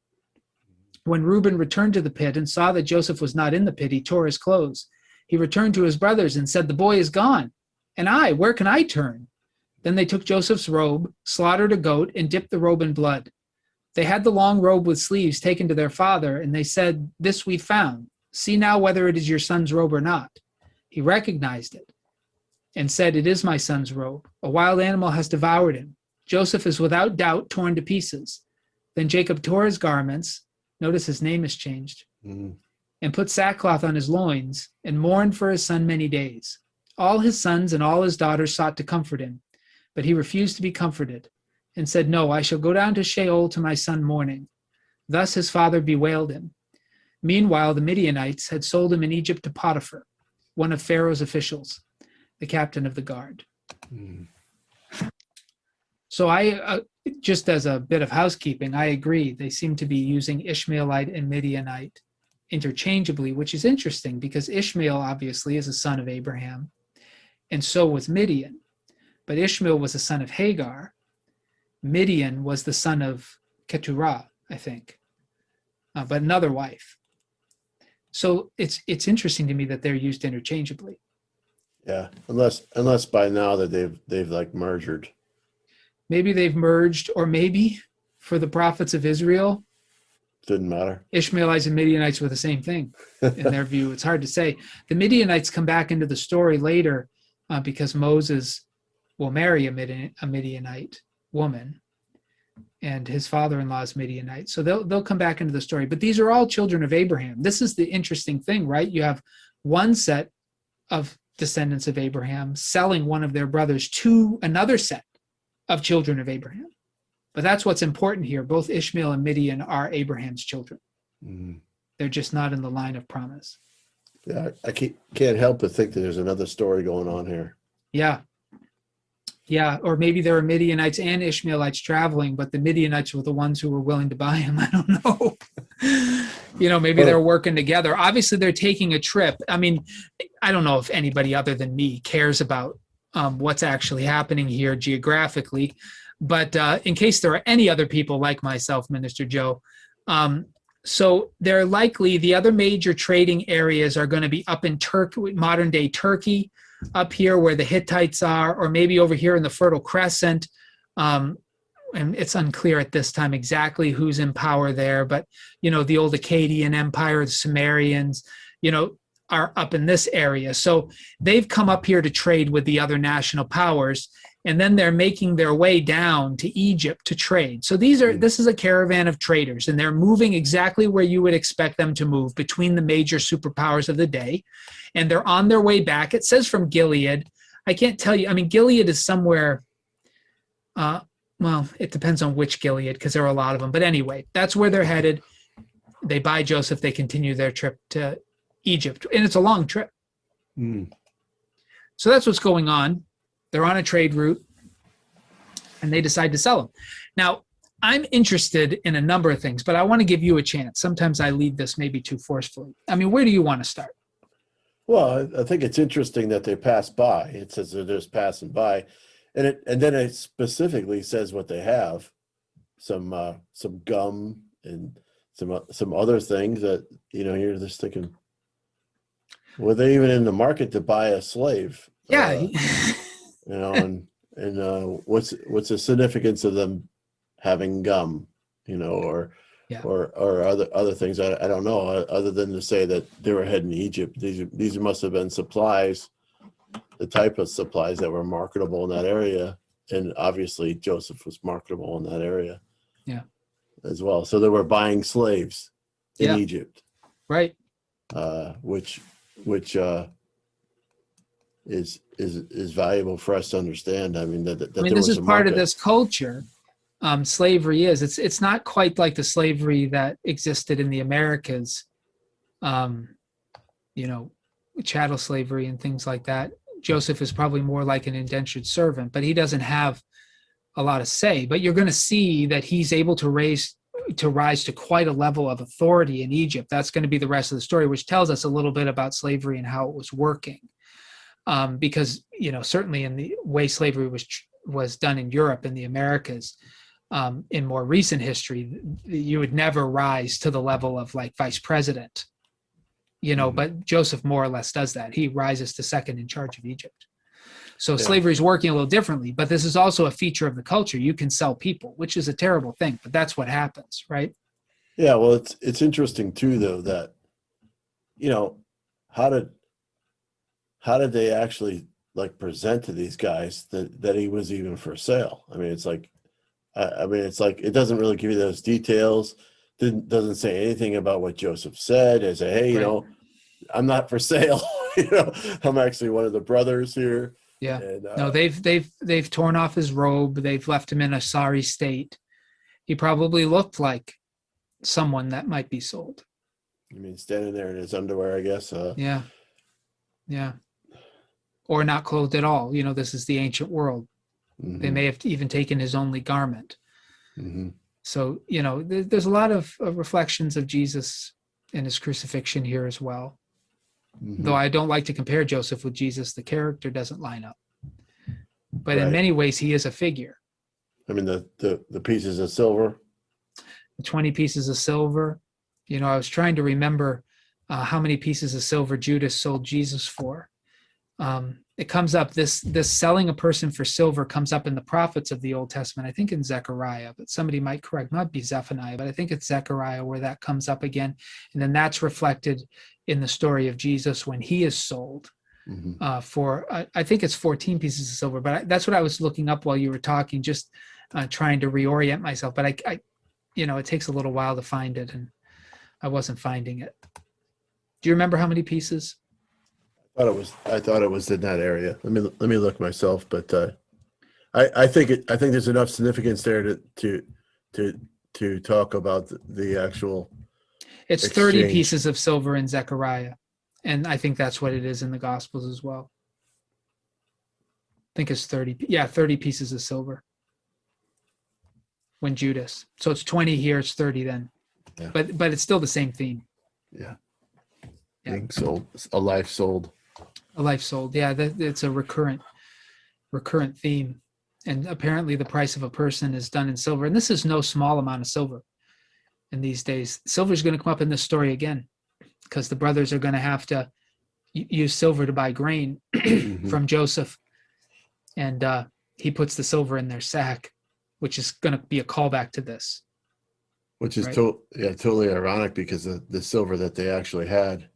When Reuben returned to the pit and saw that Joseph was not in the pit, he tore his clothes. He returned to his brothers and said, "The boy is gone. And where can I turn?" Then they took Joseph's robe, slaughtered a goat, and dipped the robe in blood. They had the long robe with sleeves taken to their father, and they said, "This we found. See now whether it is your son's robe or not." He recognized it and said, "It is my son's robe. A wild animal has devoured him. Joseph is without doubt torn to pieces." Then Jacob tore his garments. Notice his name is changed. Mm-hmm. And put sackcloth on his loins and mourned for his son many days. All his sons and all his daughters sought to comfort him, but he refused to be comforted and said, "No, I shall go down to Sheol to my son mourning." Thus his father bewailed him. Meanwhile, the Midianites had sold him in Egypt to Potiphar, one of Pharaoh's officials, the captain of the guard. Mm-hmm. So I, just as a bit of housekeeping, I agree. They seem to be using Ishmaelite and Midianite interchangeably, which is interesting because Ishmael obviously is a son of Abraham, and so was Midian. But Ishmael was a son of Hagar. Midian was the son of Keturah, I think, but another wife. So it's interesting to me that they're used interchangeably. Yeah, unless by now that they've like merged. Maybe they've merged, or maybe for the prophets of Israel, Didn't matter. Ishmaelites and Midianites were the same thing in their view. It's hard to say. The Midianites come back into the story later because Moses will marry a Midianite woman, and his father-in-law is Midianite. So they'll come back into the story. But these are all children of Abraham. This is the interesting thing, right? You have one set of descendants of Abraham selling one of their brothers to another set of children of Abraham. But that's what's important here. Both Ishmael and Midian are Abraham's children. Mm-hmm. They're just not in the line of promise. Yeah, I can't help but think that there's another story going on here. Yeah. Yeah, or maybe there are Midianites and Ishmaelites traveling, but the Midianites were the ones who were willing to buy him. I don't know. Maybe they're working together. Obviously, they're taking a trip. I mean, I don't know if anybody other than me cares about what's actually happening here geographically. But in case there are any other people like myself, Minister Joe, so they're likely the other major trading areas are going to be up in Turkey, modern day Turkey, up here where the Hittites are, or maybe over here in the Fertile Crescent, and it's unclear at this time exactly who's in power there, but, the old Akkadian Empire, the Sumerians, are up in this area. So they've come up here to trade with the other national powers, and then they're making their way down to Egypt to trade. So this is a caravan of traders, and they're moving exactly where you would expect them to move, between the major superpowers of the day. And they're on their way back. It says from Gilead. I can't tell you. I mean, Gilead is somewhere, well, it depends on which Gilead, because there are a lot of them. But anyway, that's where they're headed. They buy Joseph. They continue their trip to Egypt, and it's a long trip. So that's what's going on. They're on a trade route, and they decide to sell him. Now, I'm interested in a number of things, but I want to give you a chance. Sometimes I lead this maybe too forcefully. I mean, where do you want to start? Well, I think it's interesting that they pass by. It says they're just passing by, and then it specifically says what they have: some gum and some other things that you're just thinking, were they even in the market to buy a slave? Yeah. And what's the significance of them having gum, or other things? I don't know, other than to say that they were heading to Egypt. These must have been supplies, the type of supplies that were marketable in that area, and obviously Joseph was marketable in that area, as well. So they were buying slaves in Egypt, right? Which is valuable for us to understand. I mean, this is part of this culture. Slavery is. It's not quite like the slavery that existed in the Americas. Chattel slavery and things like that. Joseph is probably more like an indentured servant, but he doesn't have a lot of say. But you're going to see that he's able to rise to quite a level of authority in Egypt. That's going to be the rest of the story, which tells us a little bit about slavery and how it was working. Because certainly in the way slavery was done in Europe and the Americas, in more recent history, you would never rise to the level of like vice president, but Joseph more or less does that. He rises to second in charge of Egypt. So slavery is working a little differently, but this is also a feature of the culture. You can sell people, which is a terrible thing, but that's what happens, right? Yeah, well, it's interesting too, though, that how did they actually like present to these guys that he was even for sale? I mean, it's like it doesn't really give you those details. Doesn't say anything about what Joseph said. They say, hey, Right. I'm not for sale. I'm actually one of the brothers here. Yeah. And, no, they've torn off his robe. They've left him in a sorry state. He probably looked like someone that might be sold. I mean, standing there in his underwear, I guess. Yeah. Or not clothed at all. This is the ancient world. Mm-hmm. They may have even taken his only garment. Mm-hmm. So, there's a lot of reflections of Jesus and his crucifixion here as well. Mm-hmm. Though I don't like to compare Joseph with Jesus, the character doesn't line up. But in many ways, he is a figure. I mean, the pieces of silver. 20 pieces of silver. I was trying to remember how many pieces of silver Judas sold Jesus for. It comes up, this selling a person for silver comes up in the prophets of the Old Testament, I think in Zechariah, but somebody might correct, not be Zephaniah, but I think it's Zechariah where that comes up again. And then that's reflected in the story of Jesus when he is sold for, I think it's 14 pieces of silver, but that's what I was looking up while you were talking, just trying to reorient myself. But I it takes a little while to find it, and I wasn't finding it. Do you remember how many pieces? I thought it was in that area. Let me look myself, but I think there's enough significance there to talk about the actual. It's exchange. 30 pieces of silver in Zechariah, and I think that's what it is in the Gospels as well. I think it's 30. Yeah, 30 pieces of silver when Judas. So it's 20 here, it's 30 then. Yeah. But it's still the same theme. Yeah. Being sold, a life sold. A life sold. Yeah, it's a recurrent theme. And apparently the price of a person is done in silver. And this is no small amount of silver in these days. Silver is going to come up in this story again because the brothers are going to have to use silver to buy grain from Joseph. And he puts the silver in their sack. which is going to be a callback to this. Which is Right. totally ironic, because the silver that they actually had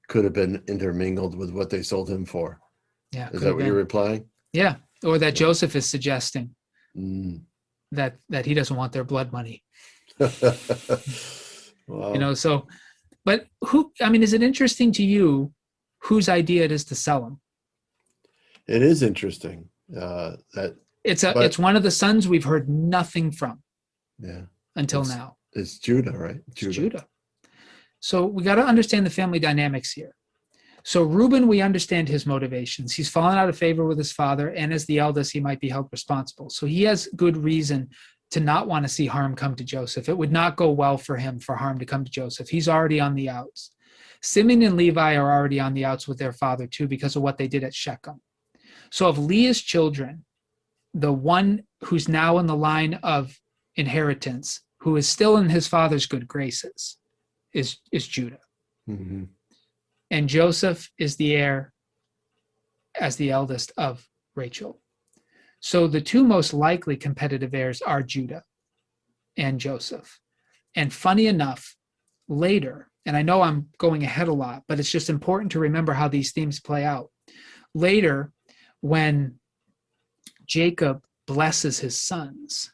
could have been intermingled with what they sold him for. Yeah. Is could that have what you're been. replying? Yeah. Or that Yeah. Joseph is suggesting Mm. that he doesn't want their blood money. Wow. So, but is it interesting to you whose idea it is to sell them? It is interesting. But It's one of the sons we've heard nothing from yeah, until now. it's Judah, right? It's Judah. So we got to understand the family dynamics here. So Reuben, we understand his motivations. He's fallen out of favor with his father, and as the eldest, he might be held responsible. So he has good reason to not want to see harm come to Joseph. It would not go well for him for harm to come to Joseph. He's already on the outs. Simeon and Levi are already on the outs with their father too, because of what they did at Shechem. So of Leah's children, the one who's now in the line of inheritance, who is still in his father's good graces, is Judah. Mm-hmm. And Joseph is the heir as the eldest of Rachel. So the two most likely competitive heirs are Judah and Joseph. And funny enough, later, and I know I'm going ahead a lot, but it's just important to remember how these themes play out. Later, when Jacob blesses his sons,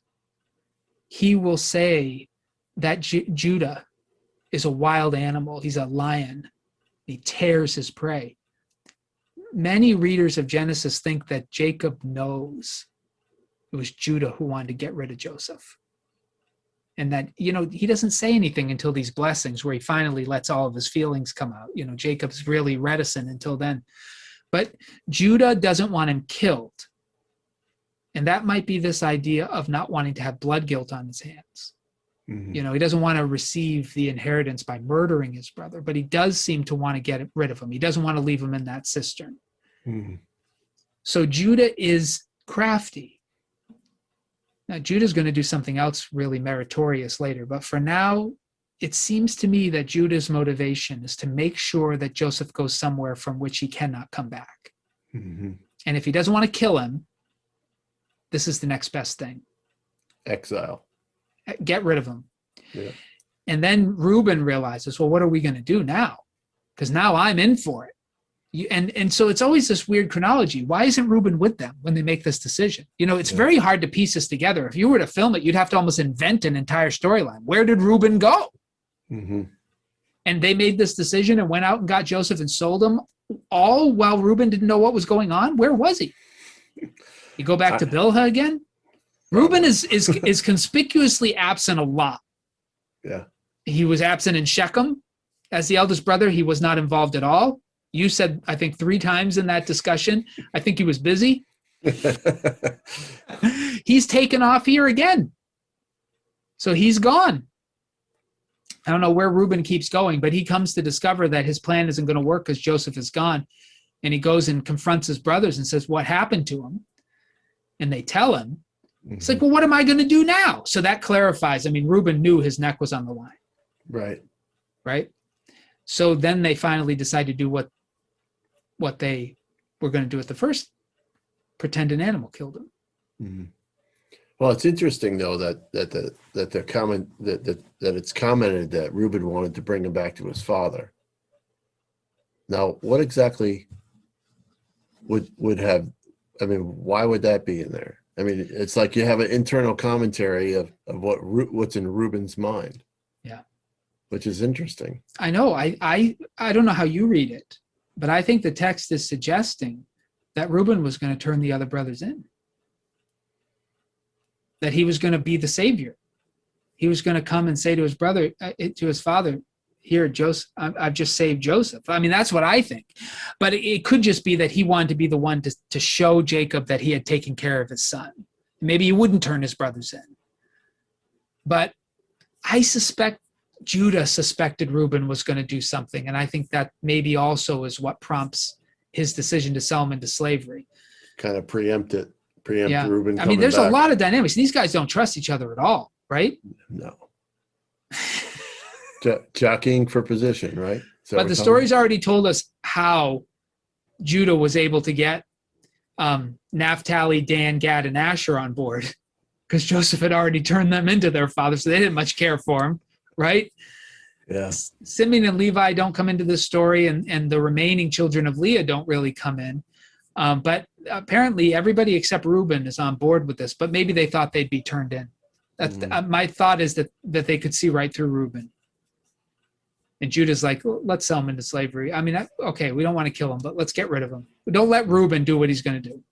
he will say that Judah is a wild animal. He's a lion. He tears his prey. Many readers of Genesis think that Jacob knows it was Judah who wanted to get rid of Joseph. And that, he doesn't say anything until these blessings where he finally lets all of his feelings come out. Jacob's really reticent until then. But Judah doesn't want him killed. And that might be this idea of not wanting to have blood guilt on his hands. Mm-hmm. He doesn't want to receive the inheritance by murdering his brother, but he does seem to want to get rid of him. He doesn't want to leave him in that cistern. Mm-hmm. So Judah is crafty. Now, Judah's going to do something else really meritorious later, but for now, it seems to me that Judah's motivation is to make sure that Joseph goes somewhere from which he cannot come back. Mm-hmm. And if he doesn't want to kill him, this is the next best thing. Exile. Get rid of him. Yeah. And then Reuben realizes, well, what are we going to do now? Because now I'm in for it. And so it's always this weird chronology. Why isn't Reuben with them when they make this decision? It's very hard to piece this together. If you were to film it, you'd have to almost invent an entire storyline. Where did Reuben go? Mm-hmm. And they made this decision and went out and got Joseph and sold him, all while Reuben didn't know what was going on. Where was he? You go back to Bilhah again? Reuben is conspicuously absent a lot. Yeah. He was absent in Shechem. As the eldest brother, he was not involved at all. You said, I think 3 times in that discussion, I think he was busy. He's taken off here again. So he's gone. I don't know where Reuben keeps going, but he comes to discover that his plan isn't going to work because Joseph is gone. And he goes and confronts his brothers and says, what happened to him? And they tell him. Mm-hmm. It's like, well, what am I going to do now? So that clarifies. Reuben knew his neck was on the line. Right. So then they finally decide to do what they were going to do at the first. Pretend an animal killed him. Mm-hmm. Well, it's interesting though that it's commented that Reuben wanted to bring him back to his father. Now, what exactly would have? Why would that be in there? It's like you have an internal commentary of what's in Reuben's mind. Yeah, which is interesting. I know. I don't know how you read it, but I think the text is suggesting that Reuben was going to turn the other brothers in. That he was going to be the savior. He was going to come and say to his brother, to his father, here, Joseph, I've just saved Joseph. That's what I think. But it could just be that he wanted to be the one to show Jacob that he had taken care of his son. Maybe he wouldn't turn his brothers in. But I suspect Judah suspected Reuben was going to do something. And I think that maybe also is what prompts his decision to sell him into slavery. Kind of preempt Reuben. There's a lot of dynamics. These guys don't trust each other at all, right? No. Jockeying for position, right? But the story's already told us how Judah was able to get Naphtali, Dan, Gad, and Asher on board. because Joseph had already turned them into their father, so they didn't much care for him, right? Yeah. Simeon and Levi don't come into this story, and the remaining children of Leah don't really come in. But apparently everybody except Reuben is on board with this, but maybe they thought they'd be turned in. That's my thought, is that they could see right through Reuben. And Judah's like, well, let's sell him into slavery. I mean, okay, we don't want to kill him, but let's get rid of him. Don't let Reuben do what he's going to do.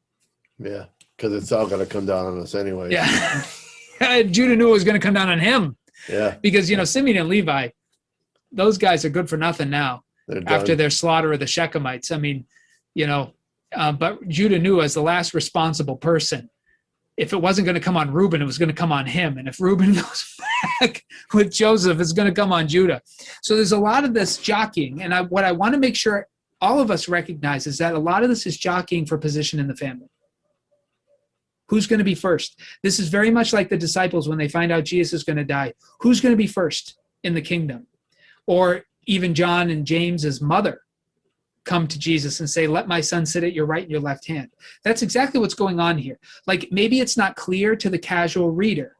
Yeah, because it's all going to come down on us anyway. Yeah. Judah knew it was going to come down on him. Yeah. Because, Simeon and Levi, those guys are good for nothing now after their slaughter of the Shechemites. I mean, but Judah knew, as the last responsible person, if it wasn't going to come on Reuben, it was going to come on him. And if Reuben goes back with Joseph, it's going to come on Judah. So there's a lot of this jockeying. And what I want to make sure all of us recognize is that a lot of this is jockeying for position in the family. Who's going to be first? This is very much like the disciples when they find out Jesus is going to die. Who's going to be first in the kingdom? Or even John and James's mother come to Jesus and say, let my son sit at your right and your left hand. That's exactly what's going on here. Like, maybe it's not clear to the casual reader,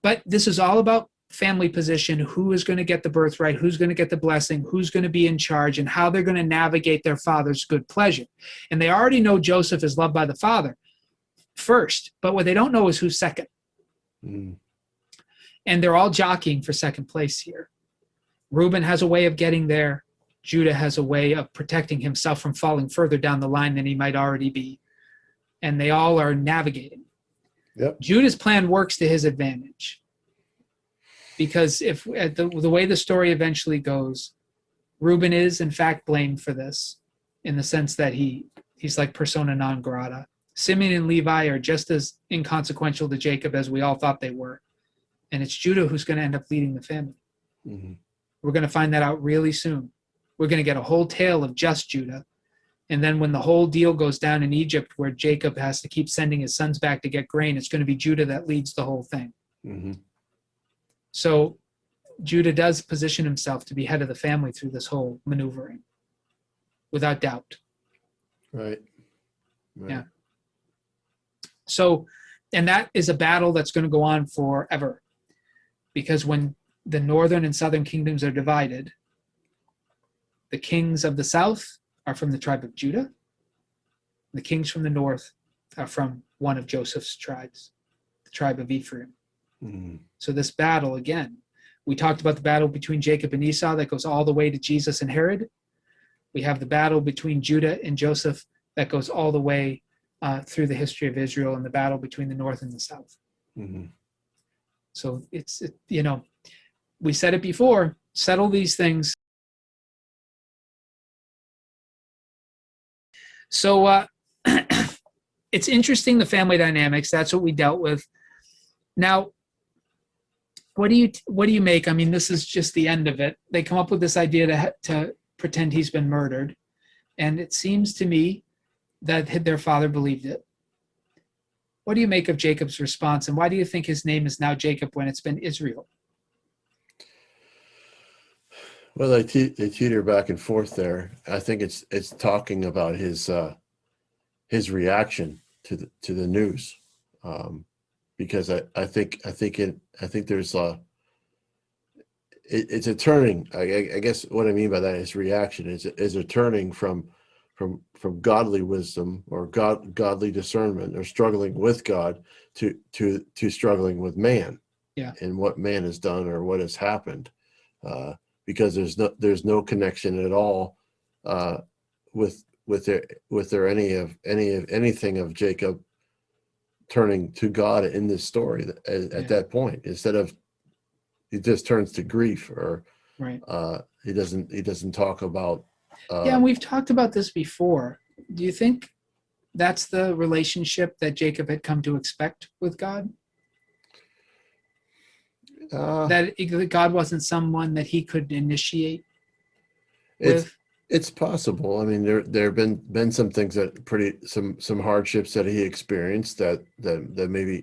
but this is all about family position, who is going to get the birthright, who's going to get the blessing, who's going to be in charge, and how they're going to navigate their father's good pleasure. And they already know Joseph is loved by the father first, but what they don't know is who's second. And they're all jockeying for second place here. Reuben has a way of getting there. Judah has a way of protecting himself from falling further down the line than he might already be. And they all are navigating. Yep. Judah's plan works to his advantage. Because if the way the story eventually goes, Reuben is in fact blamed for this, in the sense that he's like persona non grata. Simeon and Levi are just as inconsequential to Jacob as we all thought they were. And it's Judah who's going to end up leading the family. Mm-hmm. We're going to find that out really soon. We're going to get a whole tale of just Judah. And then when the whole deal goes down in Egypt, where Jacob has to keep sending his sons back to get grain, it's going to be Judah that leads the whole thing. Mm-hmm. So Judah does position himself to be head of the family through this whole maneuvering, without doubt. Right. Yeah. So, and that is a battle that's going to go on forever. Because when the northern and southern kingdoms are divided, the kings of the south are from the tribe of Judah. The kings from the north are from one of Joseph's tribes, the tribe of Ephraim. Mm-hmm. So this battle, again, we talked about the battle between Jacob and Esau that goes all the way to Jesus and Herod. We have the battle between Judah and Joseph that goes all the way through the history of Israel, and the battle between the north and the south. Mm-hmm. So we said it before, settle these things. So it's interesting, the family dynamics. That's what we dealt with. Now, what do you make? I mean, this is just the end of it. They come up with this idea to pretend he's been murdered, and it seems to me that their father believed it. What do you make of Jacob's response, and why do you think his name is now Jacob when it's been Israel? Well, they teeter back and forth there. I think it's talking about his reaction to the news, because I think there's it's a turning. I guess what I mean by that is reaction is a turning from godly wisdom or godly discernment or struggling with God to struggling with man, and what man has done or what has happened. Because there's no connection at all with anything of Jacob turning to God in this story at that point. Instead of, he just turns to grief, or right. He doesn't talk about. And we've talked about this before. Do you think that's the relationship that Jacob had come to expect with God? That God wasn't someone that he could initiate with? It's possible. I mean, there have been some things that some hardships that he experienced that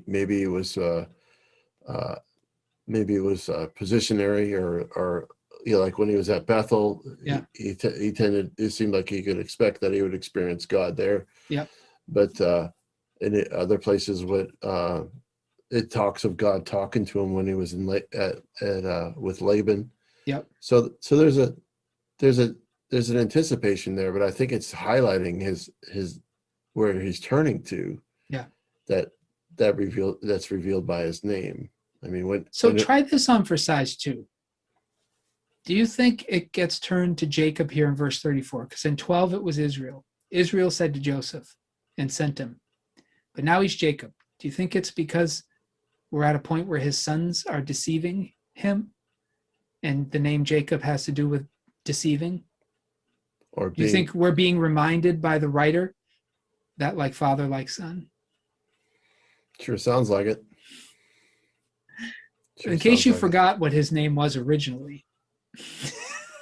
maybe it was positionary or like when he was at Bethel, he tended, it seemed like he could expect that he would experience God there. Yeah. But in other places, it talks of God talking to him when he was in with Laban. Yep. So there's an anticipation there, but I think it's highlighting his where he's turning to. Yeah. That's revealed by his name. I mean, try this on for size 2. Do you think it gets turned to Jacob here in verse 34? Because in 12 it was Israel. Israel said to Joseph and sent him. But now he's Jacob. Do you think it's because we're at a point where his sons are deceiving him? And the name Jacob has to do with deceiving? Or do you think we're being reminded by the writer that like father, like son? Sure sounds like it. In case you forgot what his name was originally.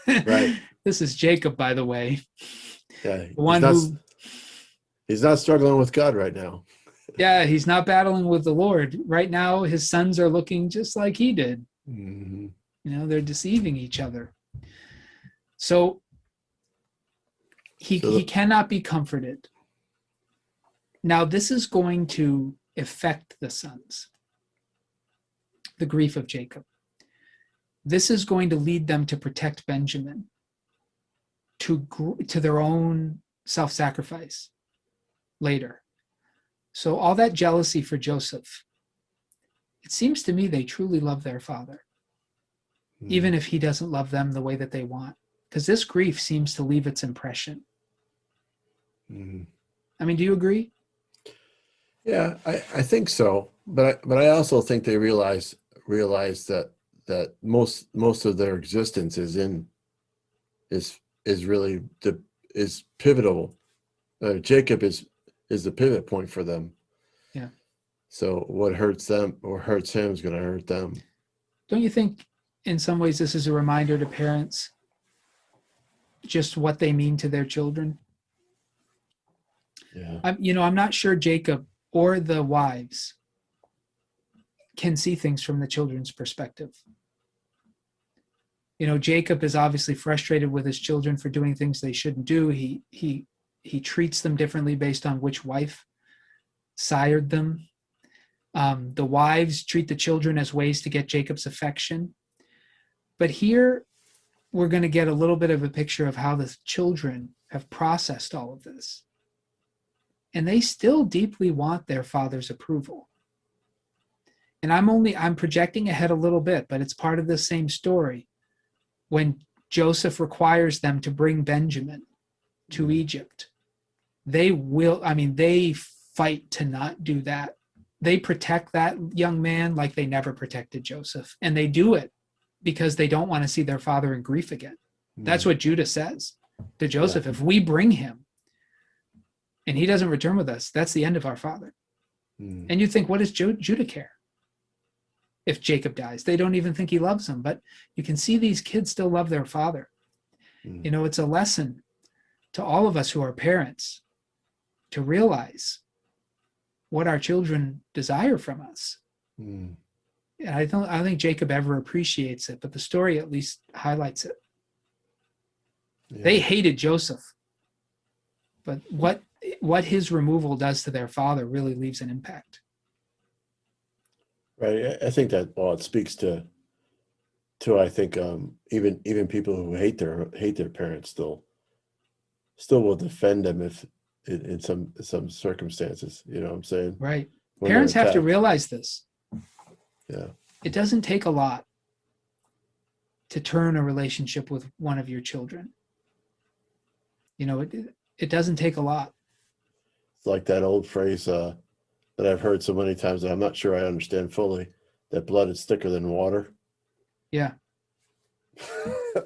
Right. This is Jacob, by the way. Yeah. He's not struggling with God right now. Yeah, he's not battling with the Lord. Right now, his sons are looking just like he did. Mm-hmm. They're deceiving each other. So he cannot be comforted. Now, this is going to affect the sons, the grief of Jacob. This is going to lead them to protect Benjamin, to their own self-sacrifice later. So all that jealousy for Joseph, it seems to me they truly love their father, even if he doesn't love them the way that they want, because this grief seems to leave its impression. I mean, do you agree? Yeah, I think so, but I also think they realize that most of their existence is really is pivotal. Jacob is the pivot point for them. Yeah. So what hurts them or hurts him is going to hurt them. Don't you think in some ways this is a reminder to parents just what they mean to their children? Yeah. I'm not sure Jacob or the wives can see things from the children's perspective. Jacob is obviously frustrated with his children for doing things they shouldn't do. He treats them differently based on which wife sired them. The wives treat the children as ways to get Jacob's affection. But here we're going to get a little bit of a picture of how the children have processed all of this. And they still deeply want their father's approval. And I'm projecting ahead a little bit, but it's part of the same story. When Joseph requires them to bring Benjamin to Egypt, they fight to not do that. They protect that young man like they never protected Joseph. And they do it because they don't want to see their father in grief again. That's what Judah says to Joseph. Yeah. If we bring him and he doesn't return with us, that's the end of our father. And you think, what does Judah care if Jacob dies? They don't even think he loves him. But you can see these kids still love their father. It's a lesson to all of us who are parents to realize what our children desire from us. And I don't think Jacob ever appreciates it, but the story at least highlights it. Yeah. They hated Joseph, but what his removal does to their father really leaves an impact. Right. I think that it speaks to I think even people who hate their parents still will defend them if in some circumstances. You know what I'm saying? Right. Parents have to realize this. Yeah. It doesn't take a lot to turn a relationship with one of your children. It doesn't take a lot. It's like that old phrase that I've heard so many times that I'm not sure I understand fully, that blood is thicker than water. Yeah.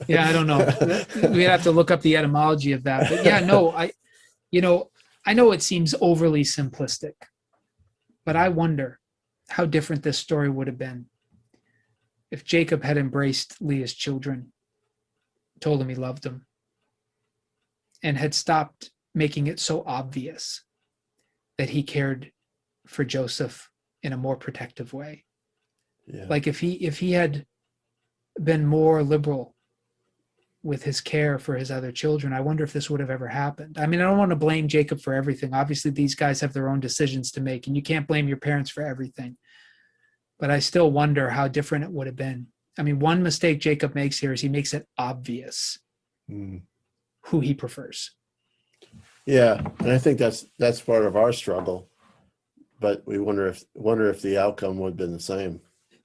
Yeah, I don't know. We'd have to look up the etymology of that. But yeah, no, I know it seems overly simplistic, but I wonder how different this story would have been if Jacob had embraced Leah's children, told him he loved them, and had stopped making it so obvious that he cared for Joseph in a more protective way. Yeah. Like if he had been more liberal with his care for his other children, I wonder if this would have ever happened. I mean, I don't want to blame Jacob for everything. Obviously, these guys have their own decisions to make, and you can't blame your parents for everything. but I still wonder how different it would have been. I mean, one mistake Jacob makes here is he makes it obvious who he prefers. Yeah, and I think that's part of our struggle. But we wonder if the outcome would have been the same.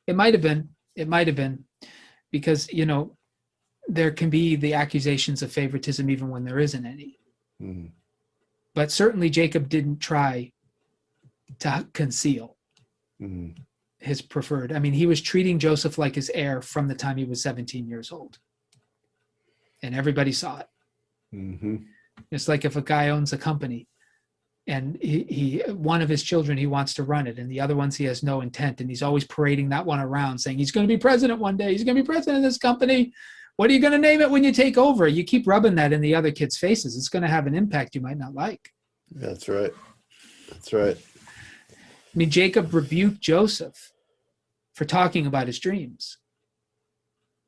It might have been. It might have been, because there can be the accusations of favoritism even when there isn't any. But certainly Jacob didn't try to conceal his preferred. I mean, he was treating Joseph like his heir from the time he was 17 years old, and everybody saw it. It's like if a guy owns a company and he one of his children, he wants to run it, and the other ones he has no intent, and he's always parading that one around saying he's going to be president one day, he's going to be president of this company. What are you going to name it when you take over? You keep rubbing that in the other kids' faces, it's going to have an impact you might not like. That's right. That's right. I mean, Jacob rebuked Joseph for talking about his dreams,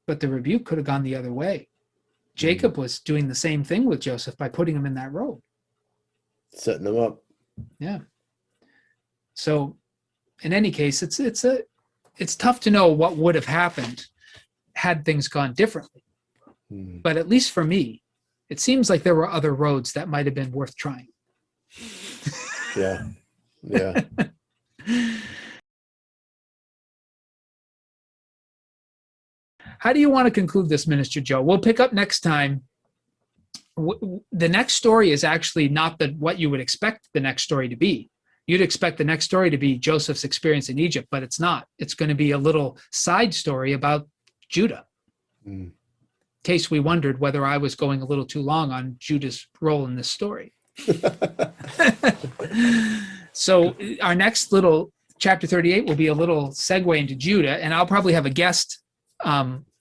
but the rebuke could have gone the other way. Jacob was doing the same thing with Joseph by putting him in that role. Setting them up. Yeah. So in any case, it's tough to know what would have happened had things gone differently. But at least for me, it seems like there were other roads that might have been worth trying. Yeah. Yeah. How do you want to conclude this, Minister Joe? We'll pick up next time. The next story is actually not what you would expect the next story to be. You'd expect the next story to be Joseph's experience in Egypt, but it's not. It's going to be a little side story about Judah. In case we wondered whether I was going a little too long on Judah's role in this story. So our next little chapter 38 will be a little segue into Judah, and I'll probably have a guest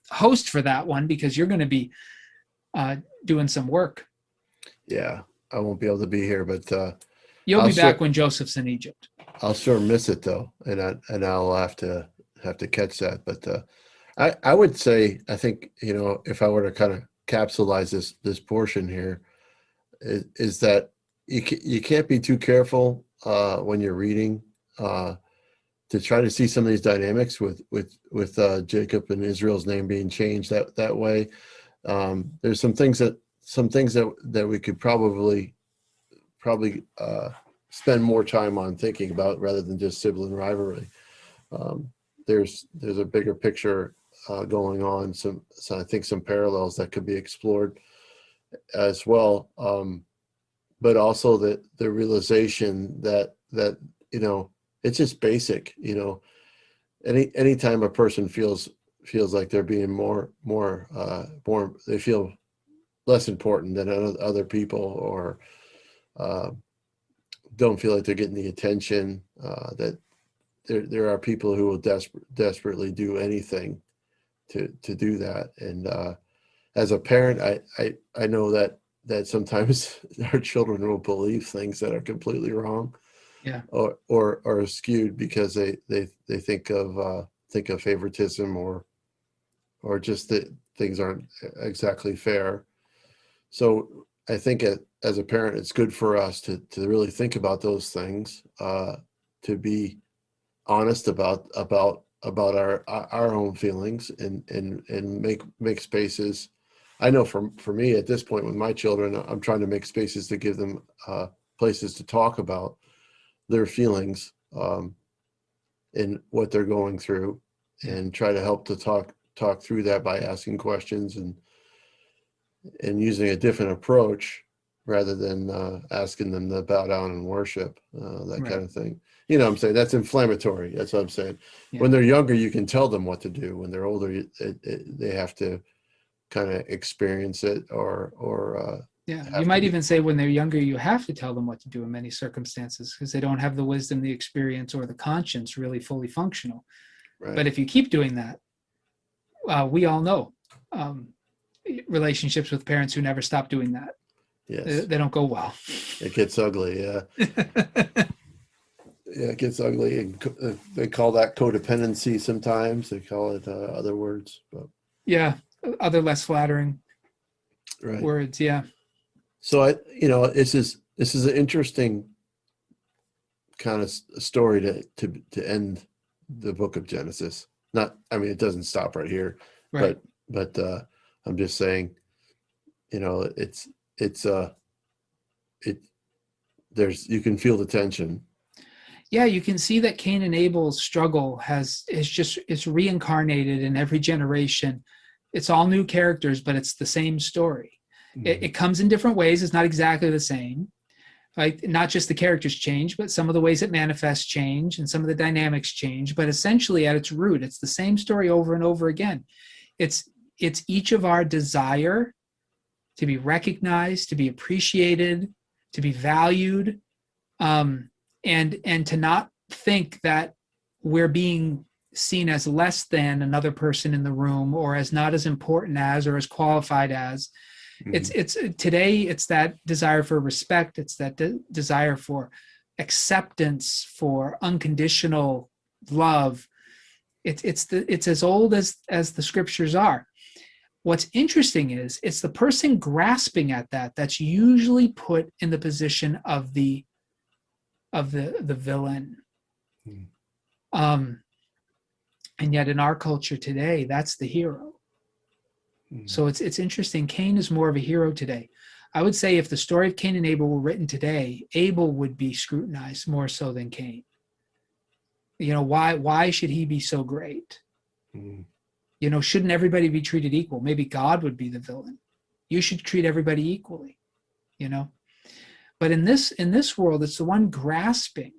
host for that one because you're going to be doing some work. Yeah, I won't be able to be here, but you'll be back when Joseph's in Egypt. I'll sure miss it though, and I'll have to catch that. But I would say, I think, if I were to kind of capsulize this portion here, is that you can't be too careful when you're reading to try to see some of these dynamics with Jacob and Israel's name being changed that way. There's some things that we could probably spend more time on thinking about rather than just sibling rivalry. There's a bigger picture going on. So I think some parallels that could be explored as well. But also the realization that it's just basic. Anytime a person feels like they're being more they feel less important than other people, or don't feel like they're getting the attention, that there are people who will desperately do anything to do that. And as a parent, I know that sometimes our children will believe things that are completely wrong, or are skewed because they think of favoritism or just that things aren't exactly fair. So I think as a parent, it's good for us to really think about those things, to be honest about our own feelings, and make spaces. I know for me at this point with my children, I'm trying to make spaces to give them places to talk about their feelings and what they're going through, and try to help to talk through that by asking questions and using a different approach rather than asking them to bow down and worship, that kind of thing. I'm saying that's inflammatory. That's what I'm saying. Yeah. When they're younger, you can tell them what to do. When they're older, they have to kind of experience it, or you might even say when they're younger, you have to tell them what to do in many circumstances because they don't have the wisdom, the experience, or the conscience really fully functional. Right. But if you keep doing that, we all know relationships with parents who never stop doing that. Yes. They don't go well. It gets ugly. Yeah. Yeah, it gets ugly. And they call that codependency sometimes. They call it other words. But yeah, other less flattering words. Yeah. So this is an interesting kind of story to end the book of Genesis. Not, I mean, it doesn't stop right here, Right. but I'm just saying, it there's, you can feel the tension. Yeah, you can see that Cain and Abel's struggle it's reincarnated in every generation. It's all new characters, but it's the same story. It comes in different ways. It's not exactly the same. Right? Not just the characters change, but some of the ways it manifests change and some of the dynamics change. But essentially, at its root, it's the same story over and over again. It's each of our desire to be recognized, to be appreciated, to be valued, and to not think that we're being seen as less than another person in the room, or as not as important as, or as qualified as. It's today, it's that desire for respect. It's that desire for acceptance, for unconditional love. It's as old as the scriptures are. What's interesting is it's the person grasping at that that's usually put in the position of the villain. And yet in our culture today, that's the hero. So it's interesting. Cain is more of a hero today. I would say if the story of Cain and Abel were written today, Abel would be scrutinized more so than Cain. Why should he be so great? Shouldn't everybody be treated equal? Maybe God would be the villain. You should treat everybody equally, But in this world, it's the one grasping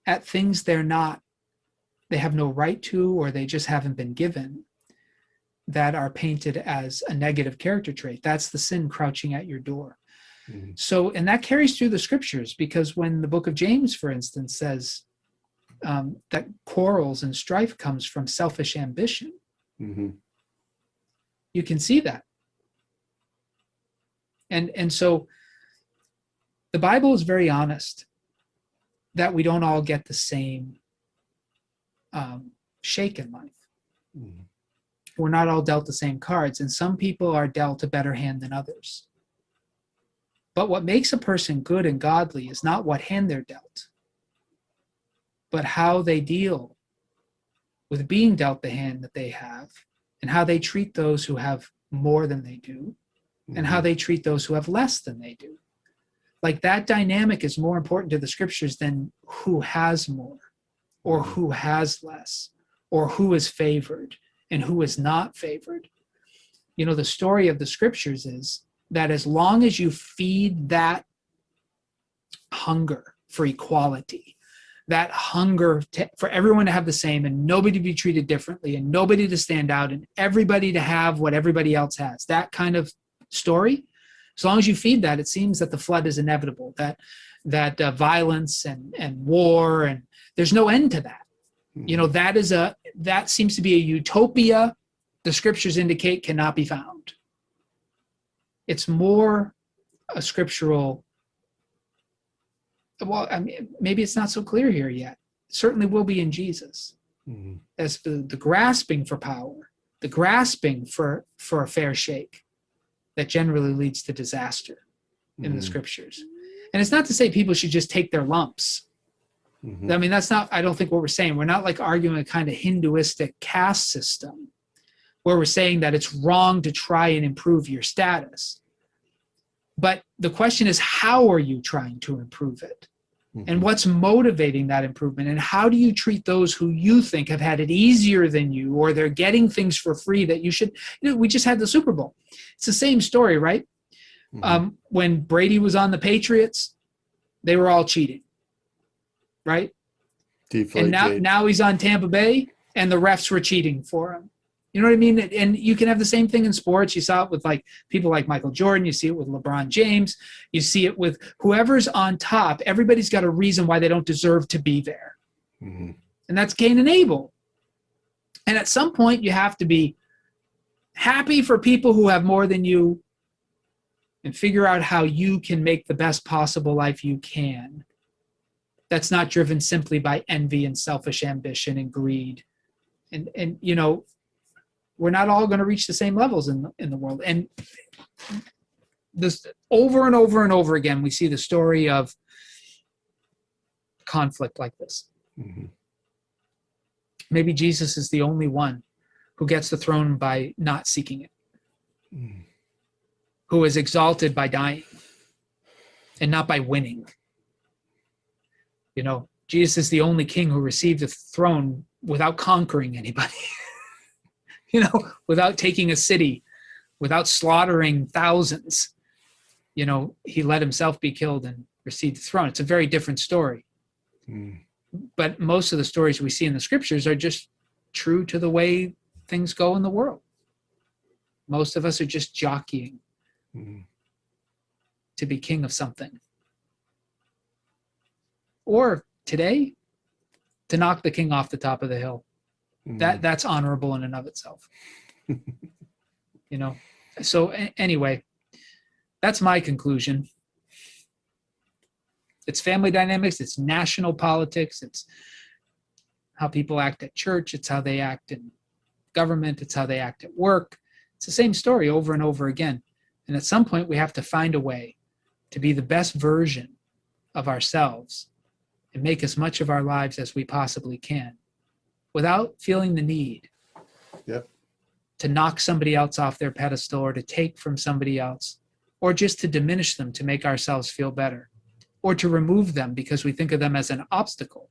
at things they have no right to, or they just haven't been given, that are painted as a negative character trait. That's the sin crouching at your door. So, and that carries through the scriptures, because when the book of James, for instance, says that quarrels and strife comes from selfish ambition, you can see that. And so the Bible is very honest that we don't all get the same shake in life. We're not all dealt the same cards, and some people are dealt a better hand than others. But what makes a person good and godly is not what hand they're dealt, but how they deal with being dealt the hand that they have, and how they treat those who have more than they do, and how they treat those who have less than they do. Like, that dynamic is more important to the scriptures than who has more, or who has less, or who is favored and who is not favored. The story of the scriptures is that as long as you feed that hunger for equality, that hunger for everyone to have the same and nobody to be treated differently and nobody to stand out and everybody to have what everybody else has, that kind of story, as long as you feed that, it seems that the flood is inevitable, that violence and war, and there's no end to that. That seems to be a utopia the scriptures indicate cannot be found. It's more a scriptural, well, I mean, maybe it's not so clear here yet. It certainly will be in Jesus. As the grasping for power, the grasping for a fair shake, that generally leads to disaster in the scriptures. And it's not to say people should just take their lumps. I mean, that's not, I don't think what we're saying. We're not like arguing a kind of Hinduistic caste system where we're saying that it's wrong to try and improve your status. But the question is, how are you trying to improve it? And what's motivating that improvement? And how do you treat those who you think have had it easier than you, or they're getting things for free that you should, we just had the Super Bowl. It's the same story, right? When Brady was on the Patriots, they were all cheating, right? Deflate And now he's on Tampa Bay and the refs were cheating for him. You know what I mean? And you can have the same thing in sports. You saw it with like people like Michael Jordan. You see it with LeBron James. You see it with whoever's on top. Everybody's got a reason why they don't deserve to be there. And that's Cain and Abel. And at some point, you have to be happy for people who have more than you and figure out how you can make the best possible life you can. That's not driven simply by envy and selfish ambition and greed. And we're not all going to reach the same levels in the world. And this over and over and over again, we see the story of conflict like this. Maybe Jesus is the only one who gets the throne by not seeking it, who is exalted by dying and not by winning. You know, Jesus is the only king who received the throne without conquering anybody, you know, without taking a city, without slaughtering thousands. You know, he let himself be killed and received the throne. It's a very different story. But most of the stories we see in the scriptures are just true to the way things go in the world. Most of us are just jockeying to be king of something. Or today, to knock the king off the top of the hill. That's honorable in and of itself. You know, so anyway, that's my conclusion. It's family dynamics, it's national politics, it's how people act at church, it's how they act in government, it's how they act at work. It's the same story over and over again. And at some point, we have to find a way to be the best version of ourselves and make as much of our lives as we possibly can without feeling the need to knock somebody else off their pedestal or to take from somebody else or just to diminish them to make ourselves feel better or to remove them because we think of them as an obstacle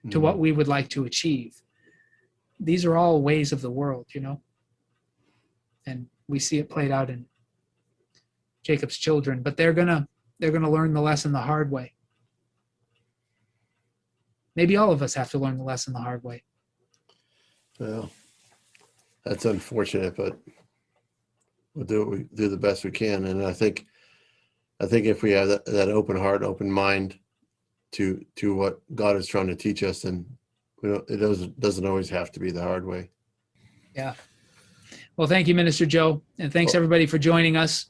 to what we would like to achieve. These are all ways of the world, you know, and we see it played out in Jacob's children, but they're gonna learn the lesson the hard way. Maybe all of us have to learn the lesson the hard way. Well, that's unfortunate, but we'll do the best we can. And I think if we have that open heart, open mind to what God is trying to teach us, then it doesn't always have to be the hard way. Yeah. Well, thank you, Minister Joe, and thanks everybody for joining us.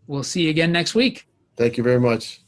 We'll see you again next week. Thank you very much.